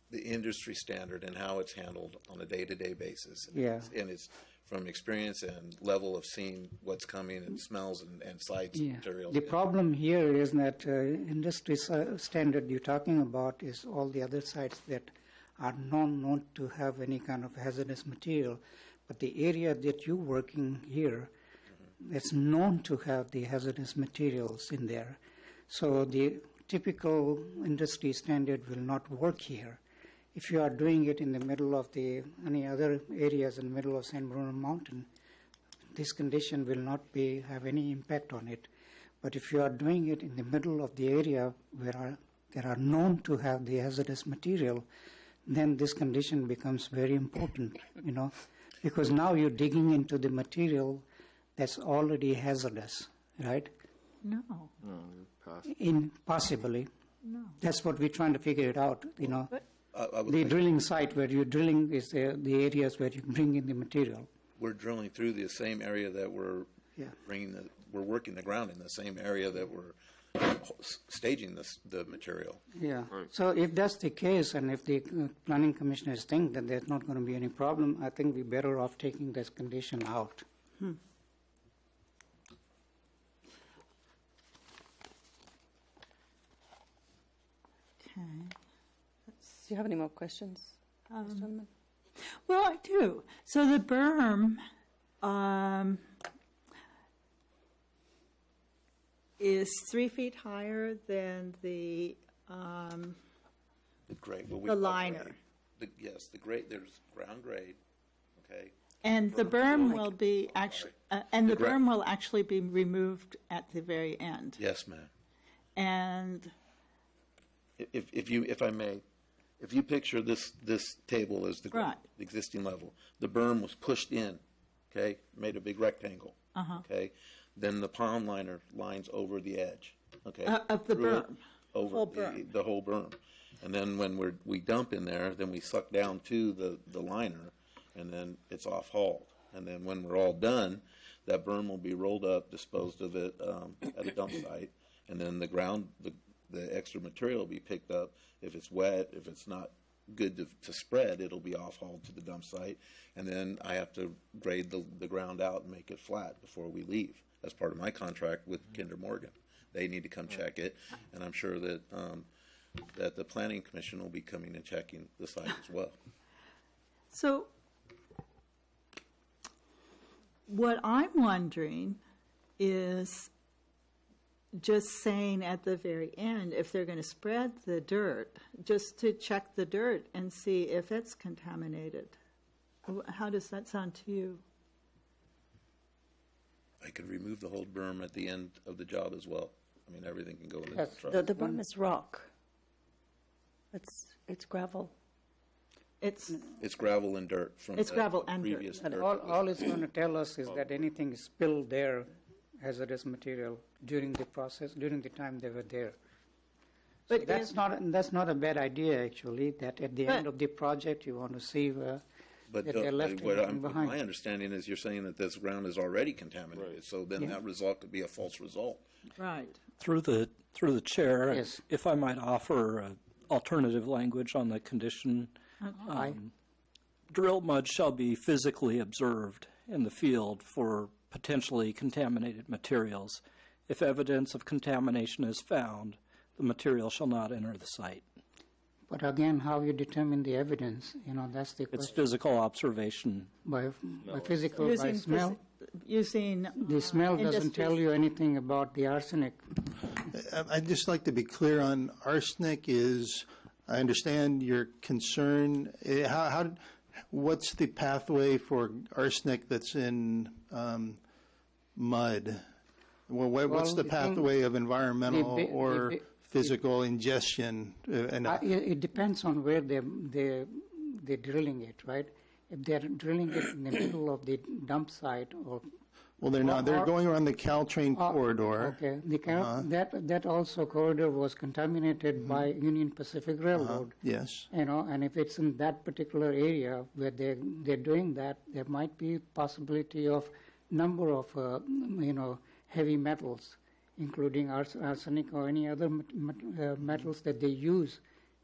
the industry standard and how it's handled on a day-to-day basis. Yeah. And it's from experience and level of seeing what's coming and smells and sites and materials. The problem here is that industry standard you're talking about is all the other sites that are known not to have any kind of hazardous material. But the area that you're working here, it's known to have the hazardous materials in there. So the typical industry standard will not work here. If you are doing it in the middle of any other areas in the middle of San Bruno Mountain, this condition will not have any impact on it. But if you are doing it in the middle of the area where there are known to have the hazardous material, then this condition becomes very important, you know, because now you're digging into the material that's already hazardous, right? No. No, Possibly. No. That's what we're trying to figure it out, you know. But I would The think drilling site where you're drilling is the areas where you bring in the material. we're drilling through the same area that we're Yeah. we're working the ground in the same area that we're staging the material. Yeah. So if that's the case, and if the planning commissioners think that there's not going to be any problem, I think we're better off taking this condition out. Okay. Do you have any more questions, Ms. Donovan? Well, I do. So the berm is 3 feet higher than the The grade, what we The call liner. grade. Yes, the grade, there's ground grade, okay? and the berm will be actually and the gra- berm will actually be removed at the very end. Yes, ma'am. And If I may, if you picture this table as the Right. existing level, the berm was pushed in, okay, made a big rectangle, okay? Then the pond liner lines over the edge, okay? Of the through it, berm, over whole berm. the whole berm. And then when we dump in there, then we suck down to the liner, and then it's off hauled. And then when we're all done, that berm will be rolled up, disposed of it at a dump site, and then the extra material will be picked up. If it's wet, if it's not good to spread, it'll be off hauled to the dump site, and then I have to grade the ground out and make it flat before we leave. That's part of my contract with Kinder Morgan. They need to come check it, and I'm sure that that the planning commission will be coming and checking the site as well. so what I'm wondering is just saying at the very end, if they're going to spread the dirt, just to check the dirt and see if it's contaminated. How does that sound to you? I could remove the whole berm at the end of the job as well. I mean, everything can go in the Yes. truck. The berm is rock. It's gravel. It's gravel and dirt from It's the gravel and dirt. previous And dirt. all it's going to tell us is that anything spilled there, hazardous material, during the process, during the time they were there. So But that's not a bad idea, actually, that at the end But- of the project, you want to see But that they left what anything behind. my understanding is you're saying that this ground is already contaminated, so then Yeah. that result could be a false result. Right. Through the chair, Yes. if I might offer alternative language on the condition, Aye. drill mud shall be physically observed in the field for potentially contaminated materials. If evidence of contamination is found, the material shall not enter the site. But again, how you determine the evidence, that's the It's question. physical observation. By physical, by Using smell? using The smell doesn't tell you anything about the arsenic. I'd just like to be clear on arsenic is, I understand your concern. What's the pathway for arsenic that's in mud? Well, what's the Well, pathway of environmental or physical ingestion? It depends on where they're drilling it, right? If they're drilling it in the middle of the dump site or Well, they're not. They're or- going around the Caltrain corridor. Okay, that also corridor was contaminated by Union Pacific Railroad. Yes. And if it's in that particular area where they're doing that, there might be possibility of number of heavy metals, including arsenic or any other metals that they use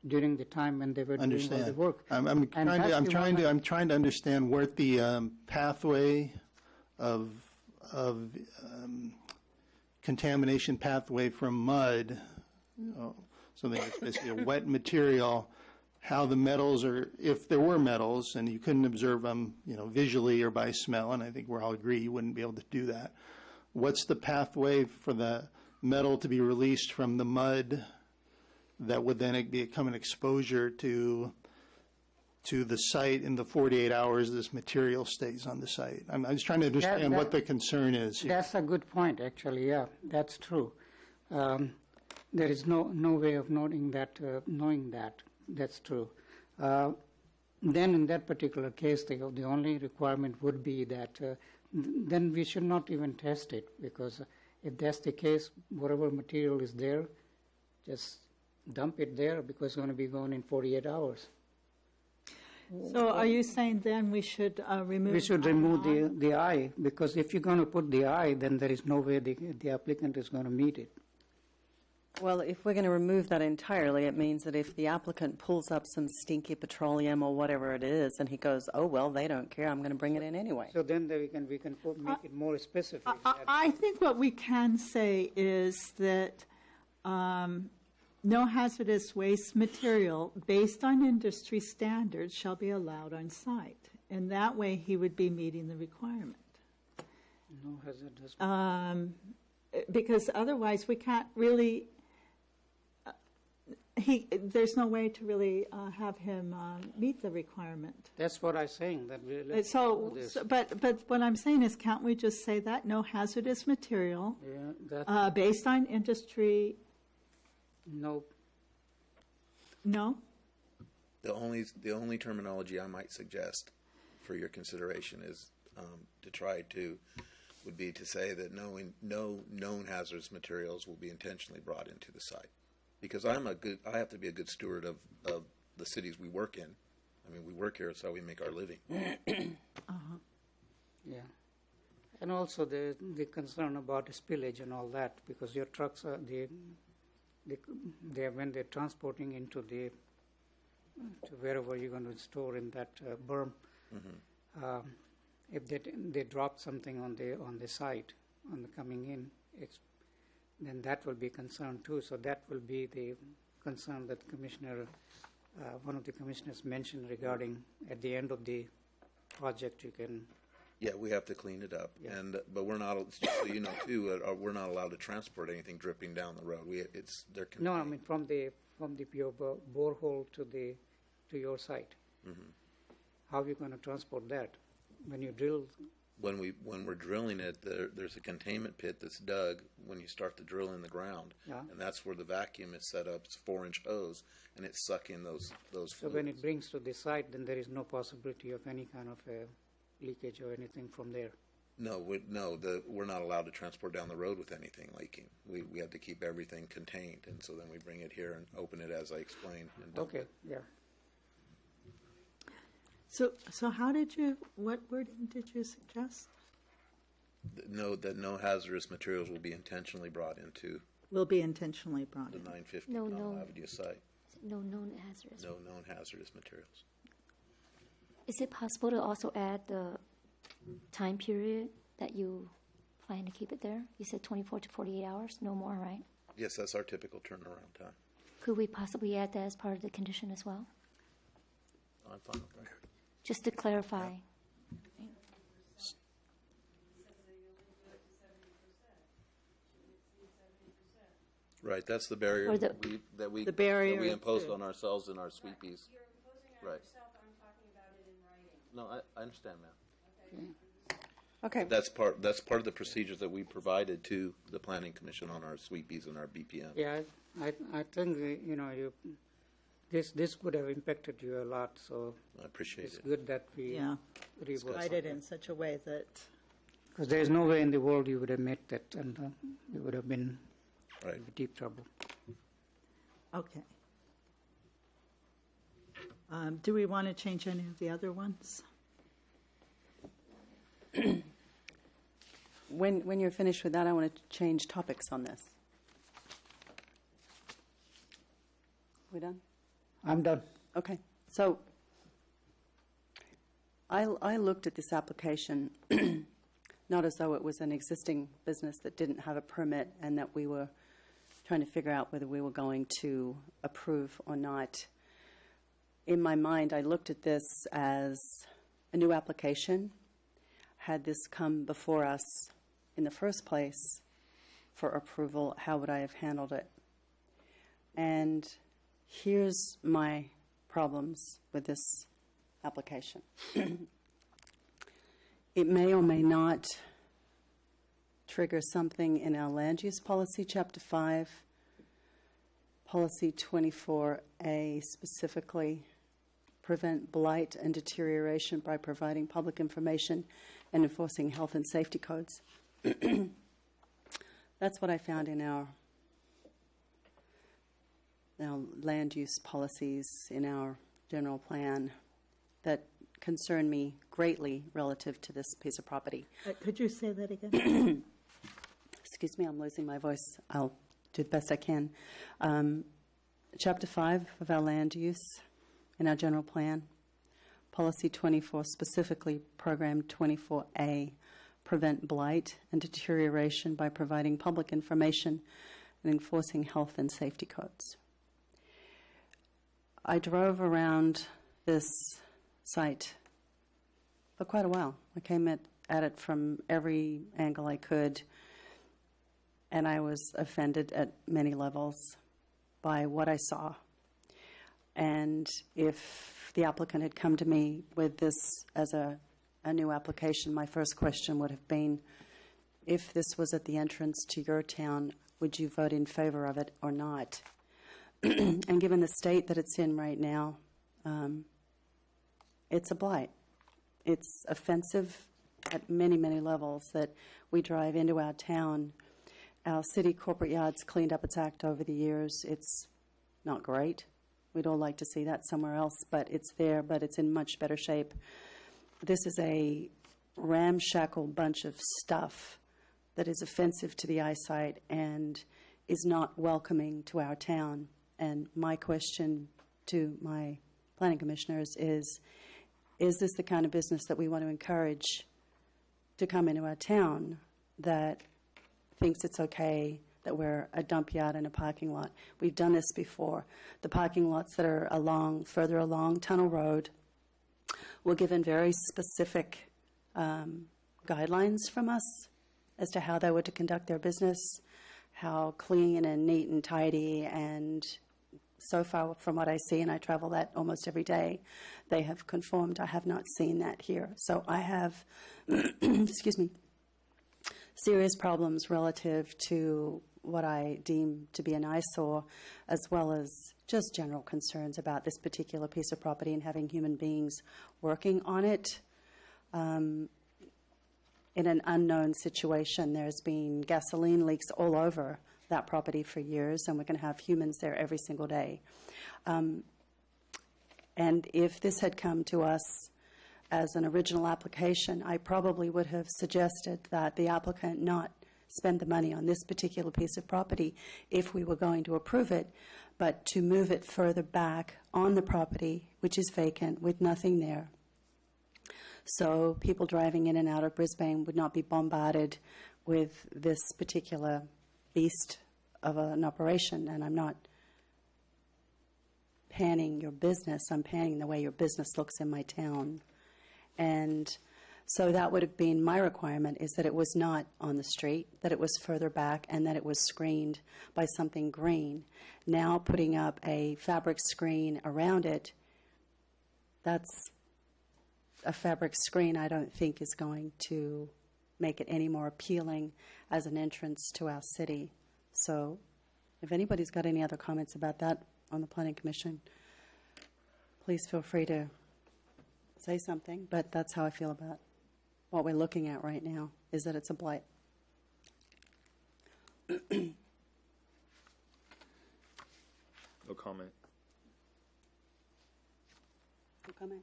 during the time when they were doing all the work. I'm trying to understand where the pathway of contamination pathway from mud, something that's basically a wet material, how the metals are, if there were metals and you couldn't observe them, visually or by smell, and I think we all agree you wouldn't be able to do that. What's the pathway for the metal to be released from the mud that would then become an exposure to the site in the 48 hours this material stays on the site? I'm just trying to understand what the concern is here. That's a good point, actually. Yeah, that's true. There is no way of knowing that. That's true. Then, in that particular case, the only requirement would be that then we should not even test it, because if that's the case, whatever material is there, just dump it there because it's going to be gone in 48 hours. So are you saying then we should remove? We should remove the I, because if you're going to put the I, then there is no way the applicant is going to meet it. Well, if we're going to remove that entirely, it means that if the applicant pulls up some stinky petroleum or whatever it is, and he goes, oh, well, they don't care, I'm going to bring it in anyway. So then we can make it more specific. I think what we can say is that no hazardous waste material based on industry standards shall be allowed on site. And that way he would be meeting the requirement. No hazardous. Because otherwise we can't really, there's no way to really have him meet the requirement. That's what I'm saying. That we But what I'm saying is, can't we just say that no hazardous material based on industry? No. No. The only terminology I might suggest for your consideration is to try to would be to say that no known hazardous materials will be intentionally brought into the site, because I have to be a good steward of the cities we work in. I mean, we work here, it's how we make our living. Yeah, and also the concern about spillage and all that, because your trucks are when they're transporting into to wherever you're going to store in that berm. If they drop something on the site, on the coming in, then that will be concerned too. So that will be the concern that one of the commissioners mentioned regarding at the end of the project you can. Yeah, we have to clean it up, Yeah. but we're not. Just so you know too, we're not allowed to transport anything dripping down the road. No, I mean from your borehole to your site. How are you going to transport that? When you drill, when we're drilling it, there's a containment pit that's dug when you start to drill in the ground, and that's where the vacuum is set up. It's a 4-inch hose, and it's sucking those so fluids. when it brings to the site, then there is no possibility of any kind of leakage or anything from there. No, we're not allowed to transport down the road with anything leaking. We have to keep everything contained, and so then we bring it here and open it as I explained. And dump Okay, it. yeah. So what wording did you suggest? That no hazardous materials will be intentionally brought into Will be intentionally brought the in. 950 No, Mount no. Avenue site. No known hazardous. No known hazardous materials. Is it possible to also add the time period that you plan to keep it there? You said 24 to 48 hours, no more, right? Yes, that's our typical turnaround time. Could we possibly add that as part of the condition as well? I'm fine with that. Just to clarify. Right, that's the barrier Or the- The barrier that we is imposed to- on ourselves in our sweepies. You're imposing on Right. yourself, I'm talking about it in writing. No, I understand, ma'am. Okay. That's part of the procedures that we provided to the Planning Commission on our sweepies and our BPM. Yeah, I think this would have impacted you a lot. So I appreciate it's it. good that we Yeah. rework Write it in such a way that, because there is no way in the world you would have met that, and you would have been Right. in deep trouble. okay. Do we want to change any of the other ones? When you're finished with that, I want to change topics on this. We done? I'm done. Okay. So I looked at this application not as though it was an existing business that didn't have a permit and that we were trying to figure out whether we were going to approve or not. In my mind, I looked at this as a new application. Had this come before us in the first place for approval, how would I have handled it? And here's my problems with this application. It may or may not trigger something in our land use policy, Chapter 5, Policy 24A specifically, prevent blight and deterioration by providing public information and enforcing health and safety codes. That's what I found in our land use policies in our general plan. that concern me greatly relative to this piece of property. Could you say that again? Excuse me, I'm losing my voice. I'll do the best I can. Chapter 5 of our land use in our general plan, Policy 24, specifically Program 24A, prevent blight and deterioration by providing public information and enforcing health and safety codes. I drove around this site for quite a while. I came at it from every angle I could, and I was offended at many levels by what I saw. And if the applicant had come to me with this as a new application, my first question would have been, if this was at the entrance to your town, would you vote in favor of it or not? And given the state that it's in right now, it's a blight. It's offensive at many, many levels that we drive into our town. Our city corporate yard's cleaned up its act over the years. It's not great. We'd all like to see that somewhere else, but it's there, but it's in much better shape. This is a ramshackle bunch of stuff that is offensive to the eyesight and is not welcoming to our town. And my question to my planning commissioners is this the kind of business that we want to encourage to come into our town that thinks it's okay that we're a dump yard and a parking lot? We've done this before. The parking lots that are further along Tunnel Road were given very specific guidelines from us as to how they were to conduct their business, how clean and neat and tidy, and so far from what I see, and I travel that almost every day, they have conformed. I have not seen that here. So I have, excuse me, serious problems relative to what I deem to be an eyesore, as well as just general concerns about this particular piece of property and having human beings working on it. In an unknown situation, there's been gasoline leaks all over that property for years, and we're going to have humans there every single day. And if this had come to us as an original application, I probably would have suggested that the applicant not spend the money on this particular piece of property if we were going to approve it, but to move it further back on the property, which is vacant with nothing there. So people driving in and out of Brisbane would not be bombarded with this particular beast of an operation. And I'm not panning your business, I'm panning the way your business looks in my town. And so that would have been my requirement, is that it was not on the street, that it was further back, and that it was screened by something green. Now putting up a fabric screen around it, that's a fabric screen I don't think is going to make it any more appealing as an entrance to our city. So if anybody's got any other comments about that on the Planning Commission, please feel free to say something, but that's how I feel about what we're looking at right now, is that it's a blight. No comment. No comment.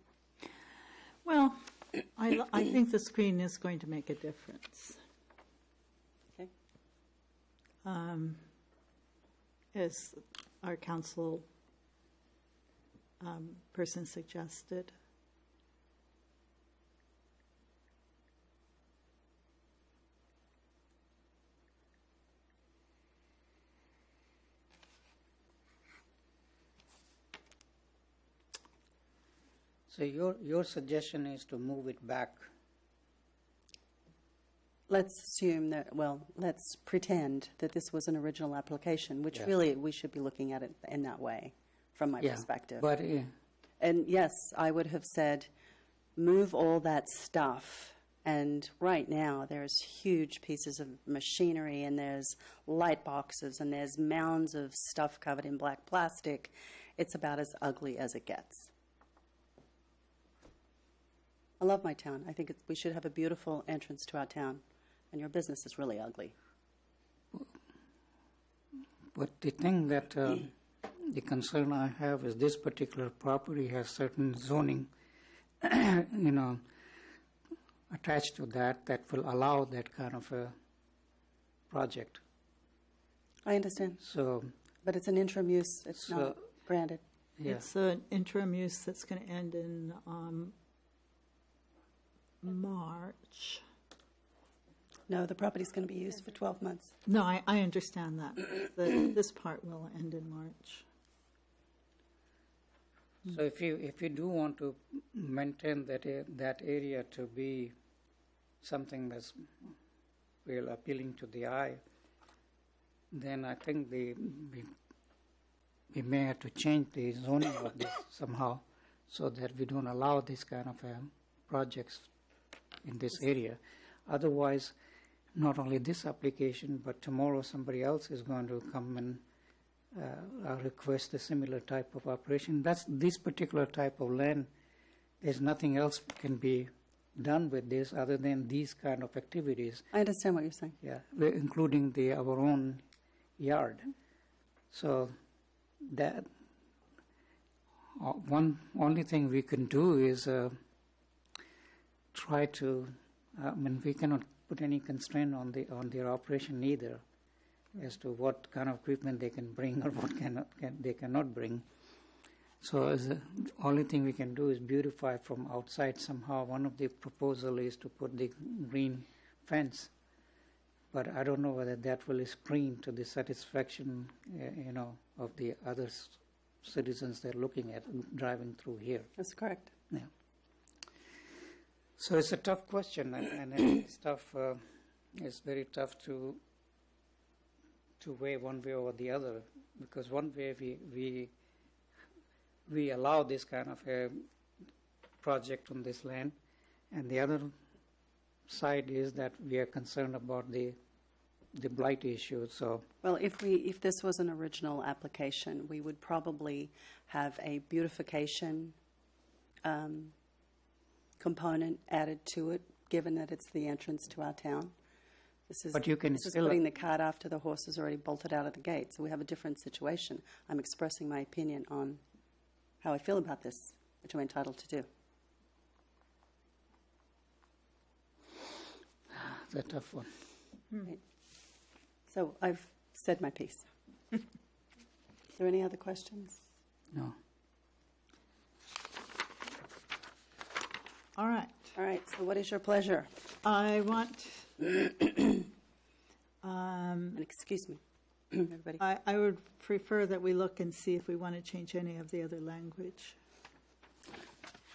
Well, I think the screen is going to make a difference. Okay. As our council person suggested. So your suggestion is to move it back. Let's assume that, well, let's pretend that this was an original application, which really we should be looking at it in that way, from my perspective. But and yes, I would have said, move all that stuff. And right now, there's huge pieces of machinery, and there's light boxes, and there's mounds of stuff covered in black plastic. It's about as ugly as it gets. I love my town. I think we should have a beautiful entrance to our town, and your business is really ugly. But the thing that the concern I have is this particular property has certain zoning you know, attached to that will allow that kind of a project. I understand, So, but it's an interim use, it's So- not granted. yeah. It's an interim use that's going to end in March. No, the property's going to be used for 12 months. No, I understand that. This part will end in March. So if you do want to maintain that area to be something that's real appealing to the eye, then I think we may have to change the zoning of this somehow, so that we don't allow this kind of projects in this area. Otherwise, not only this application, but tomorrow somebody else is going to come and request a similar type of operation. That's this particular type of land. There's nothing else can be done with this other than these kind of activities. I understand what you're saying. Yeah, including our own yard. So that one only thing we can do is try to. I mean, we cannot put any constraint on their operation either, as to what kind of equipment they can bring or what they cannot bring. So the only thing we can do is beautify from outside somehow. One of the proposal is to put the green fence, but I don't know whether that will screen to the satisfaction, of the other citizens they're looking at driving through here. That's correct. Yeah. So it's a tough question, and it's tough. It's very tough to weigh one way or the other, because one way we allow this kind of a project on this land, and the other side is that we are concerned about the blight issue. So, Well, if this was an original application, we would probably have a beautification component added to it, given that it's the entrance to our town. But you can this is still- putting the cart after the horse is already bolted out of the gate. So we have a different situation. I'm expressing my opinion on how I feel about this, which I'm entitled to do. it's a tough one. Right. So I've said my piece. Is there any other questions? No. All right. All right, so what is your pleasure? I want, And excuse me, everybody. I would prefer that we look and see if we want to change any of the other language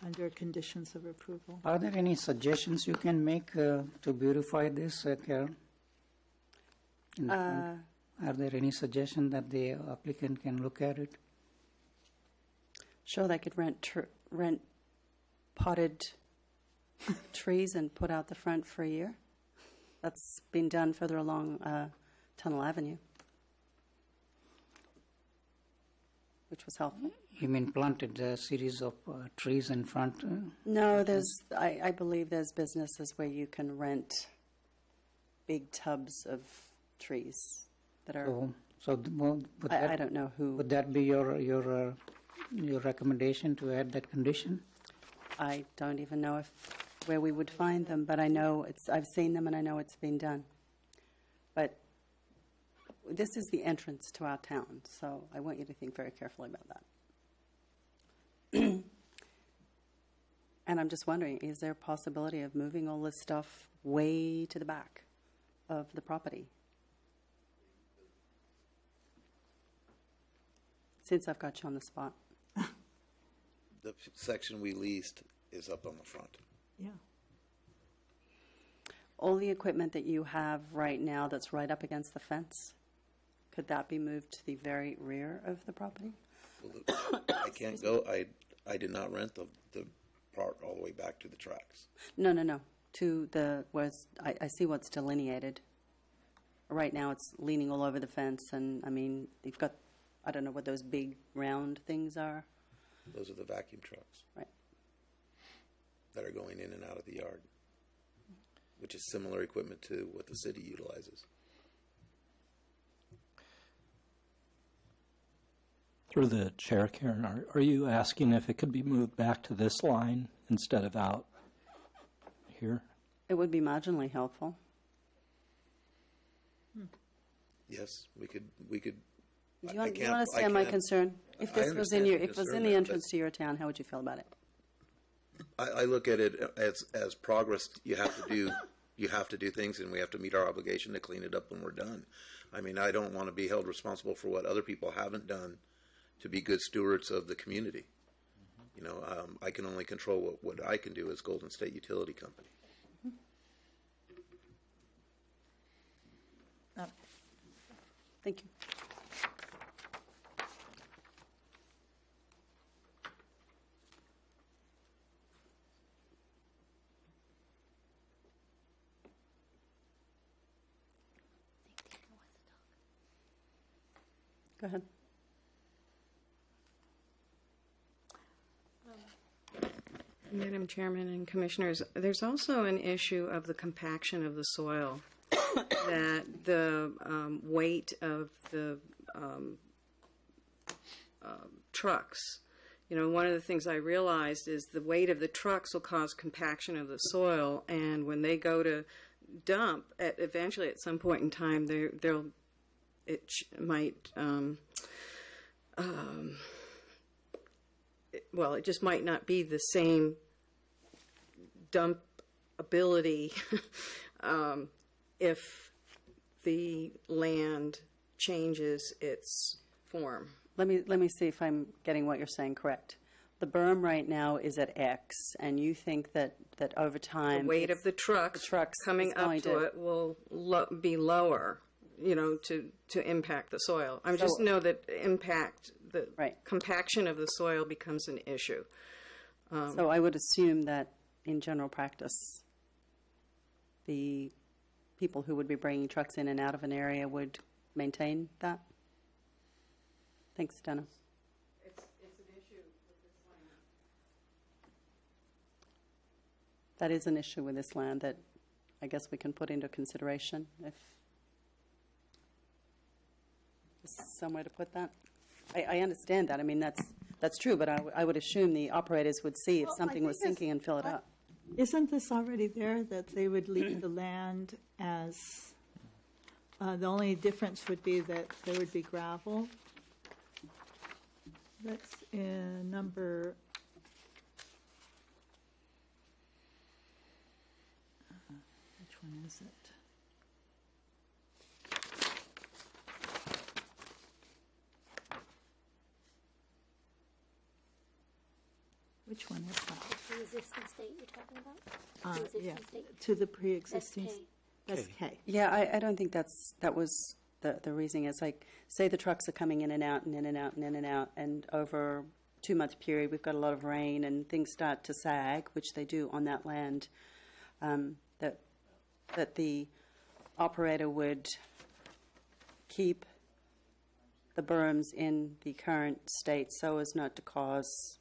under conditions of approval. Are there any suggestions you can make to beautify this, Karen? In the front? Are there any suggestions that the applicant can look at it? Sure, they could rent potted trees and put out the front for a year. That's been done further along Tunnel Avenue, which was helpful. You mean planted a series of trees in front? No, I believe there's businesses where you can rent big tubs of trees that are. I don't know who. Would that be your recommendation to add that condition? I don't even know where we would find them, but I know I've seen them and I know it's been done. But this is the entrance to our town, so I want you to think very carefully about that. And I'm just wondering, is there a possibility of moving all this stuff way to the back of the property? Since I've got you on the spot. The section we leased is up on the front. Yeah. All the equipment that you have right now that's right up against the fence, could that be moved to the very rear of the property? I can't go, I did not rent the part all the way back to the tracks. No. To I see what's delineated. Right now it's leaning all over the fence, and I mean, you've got, I don't know what those big round things are. Those are the vacuum trucks. Right. That are going in and out of the yard, which is similar equipment to what the city utilizes. Through the chair, Karen, are you asking if it could be moved back to this line instead of out here? It would be marginally helpful. Yes, we could. Do you I can't- understand my can't- concern? If I this was in understand your, the if it was in concern, the but- entrance to your town, how would you feel about it? I look at it as progress. You have to do. You have to do things, and we have to meet our obligation to clean it up when we're done. I mean, I don't want to be held responsible for what other people haven't done to be good stewards of the community. You know, I can only control what I can do as Golden State Utility Company. Thank you. Go ahead. Madam Chairman and Commissioners, there's also an issue of the compaction of the soil, that the weight of the trucks. You know, one of the things I realized is the weight of the trucks will cause compaction of the soil, and when they go to dump, eventually at some point in time, well, it just might not be the same dump ability if the land changes its form. Let me see if I'm getting what you're saying correct. The berm right now is at X, and you think that over time The weight of the trucks coming is up going to it will be lower, you know, to impact the soil. I just know that the compaction of the soil becomes an issue. So I would assume that in general practice, the people who would be bringing trucks in and out of an area would maintain that? Thanks, Dana. It's an issue with this land. That is an issue with this land that I guess we can put into consideration if there's somewhere to put that. I understand that. I mean, that's true, but I would assume the operators would see if Well, I something was think it's- sinking and fill it up. Isn't this already there, that they would leave the land as, the only difference would be that there would be gravel? That's in number, which one is it? Which one is that? The existing state you're talking about? Yeah, to the pre-existing. That's K. That's K. Yeah, I don't think that was the reasoning. It's like, say the trucks are coming in and out and in and out and in and out, and over a 2-month period we've got a lot of rain and things start to sag, which they do on that land, that the operator would keep the berms in the current state so as not to cause...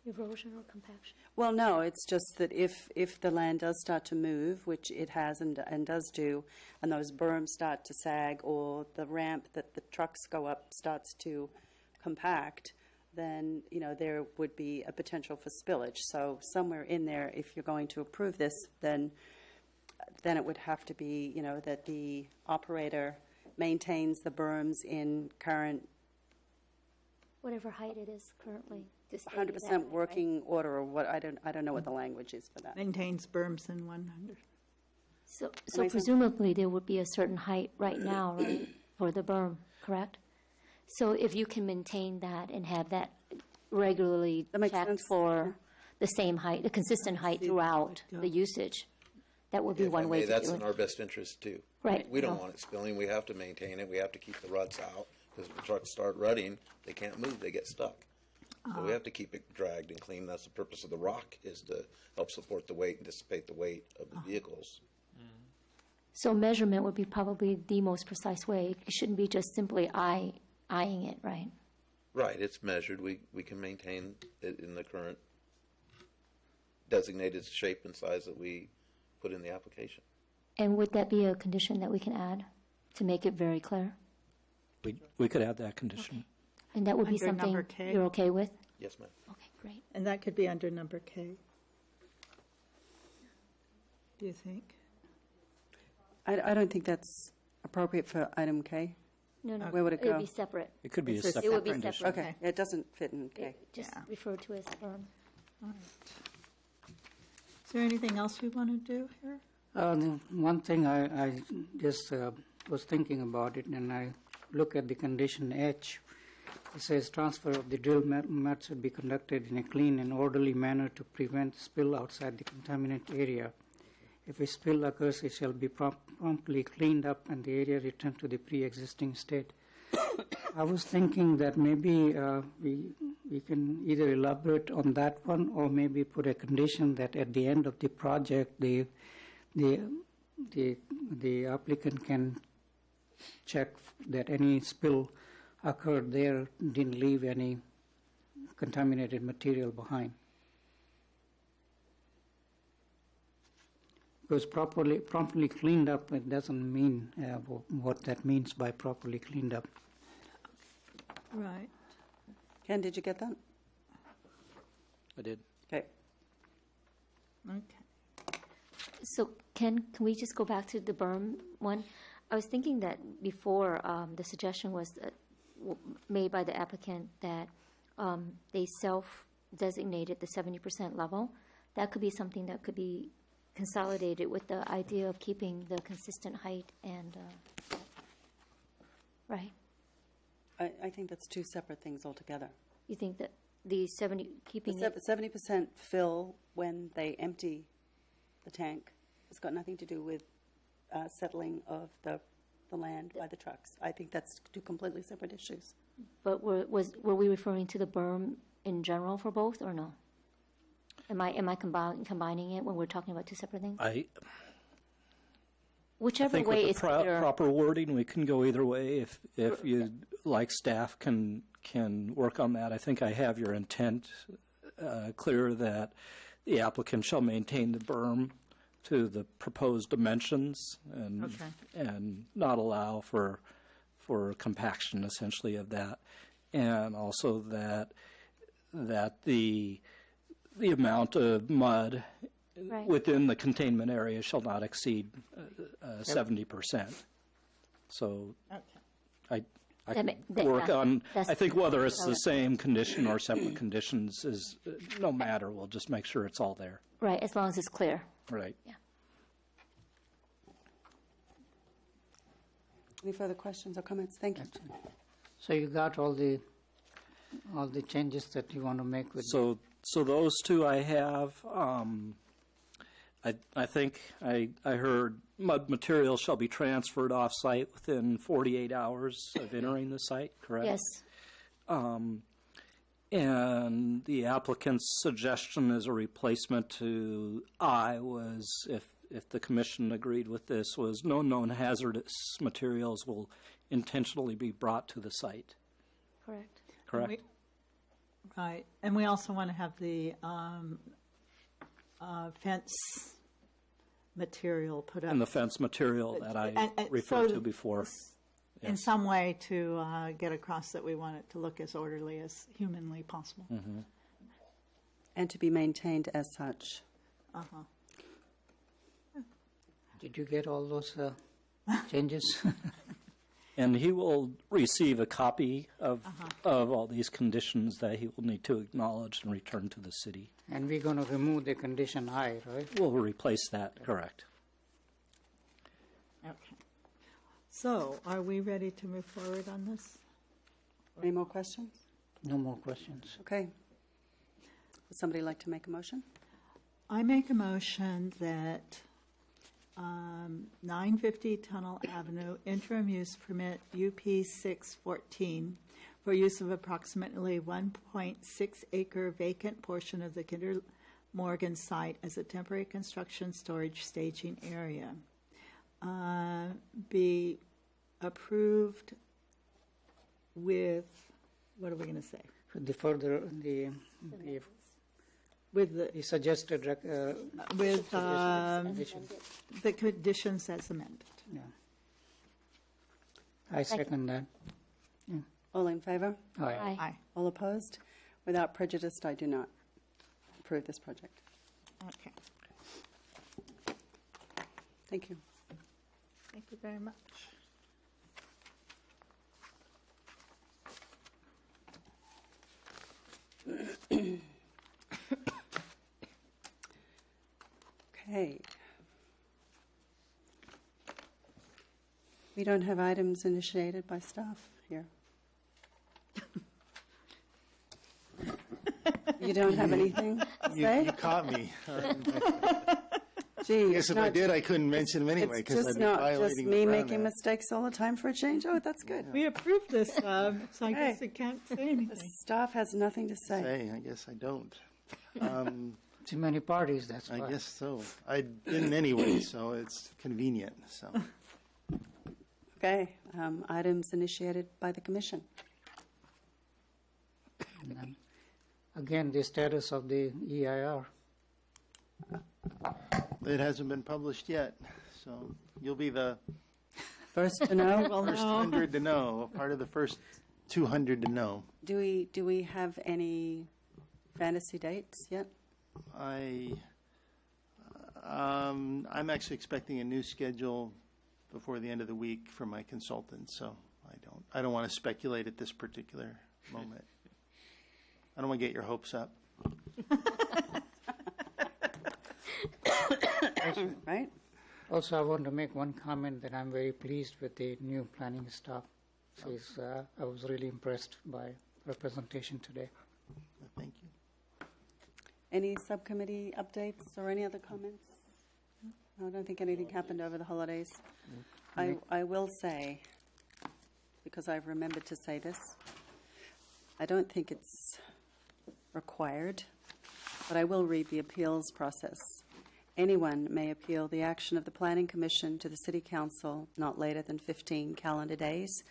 Erosion or compaction? Well, no, it's just that if the land does start to move, which it has and does do, and those berms start to sag, or the ramp that the trucks go up starts to compact, then, you know, there would be a potential for spillage. So somewhere in there, if you're going to approve this, then it would have to be, you know, that the operator maintains the berms in current Whatever height it is currently. to stay 100% that way, right? working order, or what, I don't know what the language is for that. Maintains berms in 100. So Amazing. presumably there would be a certain height right now, right, for the berm, correct? So if you can maintain that and have that regularly That makes checked sense. for the same height, the consistent height throughout the usage, that would be If I one way may, to that's do in it. our best interest too. Right. We don't No. want it spilling. We have to maintain it. We have to keep the ruts out, because if the trucks start rutting, they can't move. They get stuck. So we have to keep it dragged and clean. That's the purpose of the rock, is to help support the weight and dissipate the weight of the vehicles. So measurement would be probably the most precise way. It shouldn't be just simply eyeing it, right? Right, it's measured. We can maintain it in the current designated shape and size that we put in the application. And would that be a condition that we can add to make it very clear? We could add that condition. And that would be Under number something K? you're okay with? Yes, ma'am. Okay, great. And that could be under number K. Do you think? I don't think that's appropriate for item K. No, no. Where would it It would go? be separate. It could be a It's a- separate It would be condition. separate. Okay, it doesn't fit in K. Just Yeah. refer to as berm. All right. Is there anything else we want to do here? The one thing I just was thinking about it, and I look at the condition H. It says transfer of the drill mud should be conducted in a clean and orderly manner to prevent spill outside the contaminant area. If a spill occurs, it shall be promptly cleaned up and the area returned to the pre-existing state. I was thinking that maybe we can either elaborate on that one or maybe put a condition that at the end of the project, the applicant can check that any spill occurred there didn't leave any contaminated material behind. Because promptly cleaned up, it doesn't mean what that means by properly cleaned up. Right. Ken, did you get that? I did. Okay. Okay. So can we just go back to the berm one? I was thinking that before, the suggestion was made by the applicant that they self-designated the 70% level. That could be something that could be consolidated with the idea of keeping the consistent height and, right? I think that's two separate things altogether. You think that the 70, keeping The it, 70% fill when they empty the tank has got nothing to do with settling of the land by the trucks. I think that's two completely separate issues. but were we referring to the berm in general for both or no? Am I combining it when we're talking about two separate things? I Whichever think way with it's the clear. proper wording, we can go either way. If you like, staff can work on that. I think I have your intent clear that the applicant shall maintain the berm to the proposed dimensions and not allow for compaction essentially of that, and also that the amount of mud Right. within the containment area shall not exceed 70%. So I can work on, I think whether it's the same condition or separate conditions is no matter. We'll just make sure it's all there. Right, as long as it's clear. Right. Yeah. Any further questions or comments? Thank you. So you got all the changes that you want to make with. So those two I have. I think I heard mud material shall be transferred off-site within 48 hours of entering the site, correct? Yes. And the applicant's suggestion as a replacement to I was, if the commission agreed with this, was no known hazardous materials will intentionally be brought to the site. Correct. Correct? Right. And we also want to have the fence material put up. And the fence material that I And referred so to before. in some way to get across that we want it to look as orderly as humanly possible. Mm-hmm. And to be maintained as such. Uh-huh. Did you get all those changes? And he will receive a copy of all these conditions that he will need to acknowledge and return to the city. And we're going to remove the condition I, right? We'll replace that, correct. Okay. So are we ready to move forward on this? Any more questions? No more questions. Okay. Would somebody like to make a motion? I make a motion that 950 Tunnel Avenue interim use permit UP 614 for use of approximately 1.6 acre vacant portion of the Kinder Morgan site as a temporary construction storage staging area be approved with, what are we going to say? The further With the the suggested with conditions. the conditions as amended. Yeah. I second that. All in favor? Aye. Aye. Aye. All opposed? Without prejudice, I do not approve this project. Okay, Thank you. thank you very much. Okay. We don't have items initiated by staff here. You don't have anything to say? You caught me. Gee, I guess if I did, I couldn't mention them anyway, it's because just I'd be not just violating me the Brown making Act. mistakes all the time for a change. Oh, that's good. We approved this, so I guess Okay. I can't say anything. Staff has nothing to say. Hey, I guess I don't. Too many parties, that's I why. guess so. I didn't anyway, so it's convenient, so. Okay, items initiated by the commission. And then, again, the status of the EIR. It hasn't been published yet, so you'll be the First to know. first 100 to know, part of the first 200 to know. Do we have any fantasy dates yet? I'm actually expecting a new schedule before the end of the week from my consultant, so I don't want to speculate at this particular moment. I don't want to get your hopes up. Right? Also, I want to make one comment that I'm very pleased with the new planning staff. I was really impressed by her presentation today. Thank you. Any subcommittee updates or any other comments? No, I don't think anything happened over the holidays. I will say, because I've remembered to say this, I don't think it's required, but I will read the appeals process. Anyone may appeal the action of the Planning Commission to the City Council not later than 15 calendar days,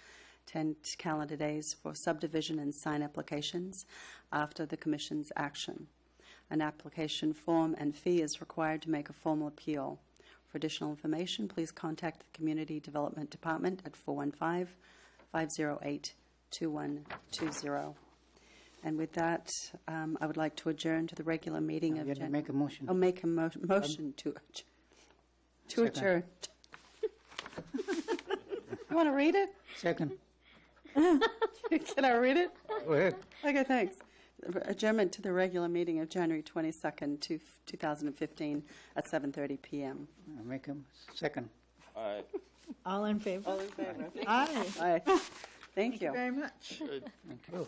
10 calendar days for subdivision and sign applications after the Commission's action. An application form and fee is required to make a formal appeal. For additional information, please contact the Community Development Department at 415-508-2120. And with that, I would like to adjourn to the regular meeting of You have to make a motion. I'll make a motion to adjourn. You want to read it? Second. Can I read it? Go ahead. Okay, thanks. Adjournment to the regular meeting of January 22nd, 2015 at 7:30 p.m. I'll make a second. All in favor? All in favor? Aye. Aye. Thank you. Very much. Thank you.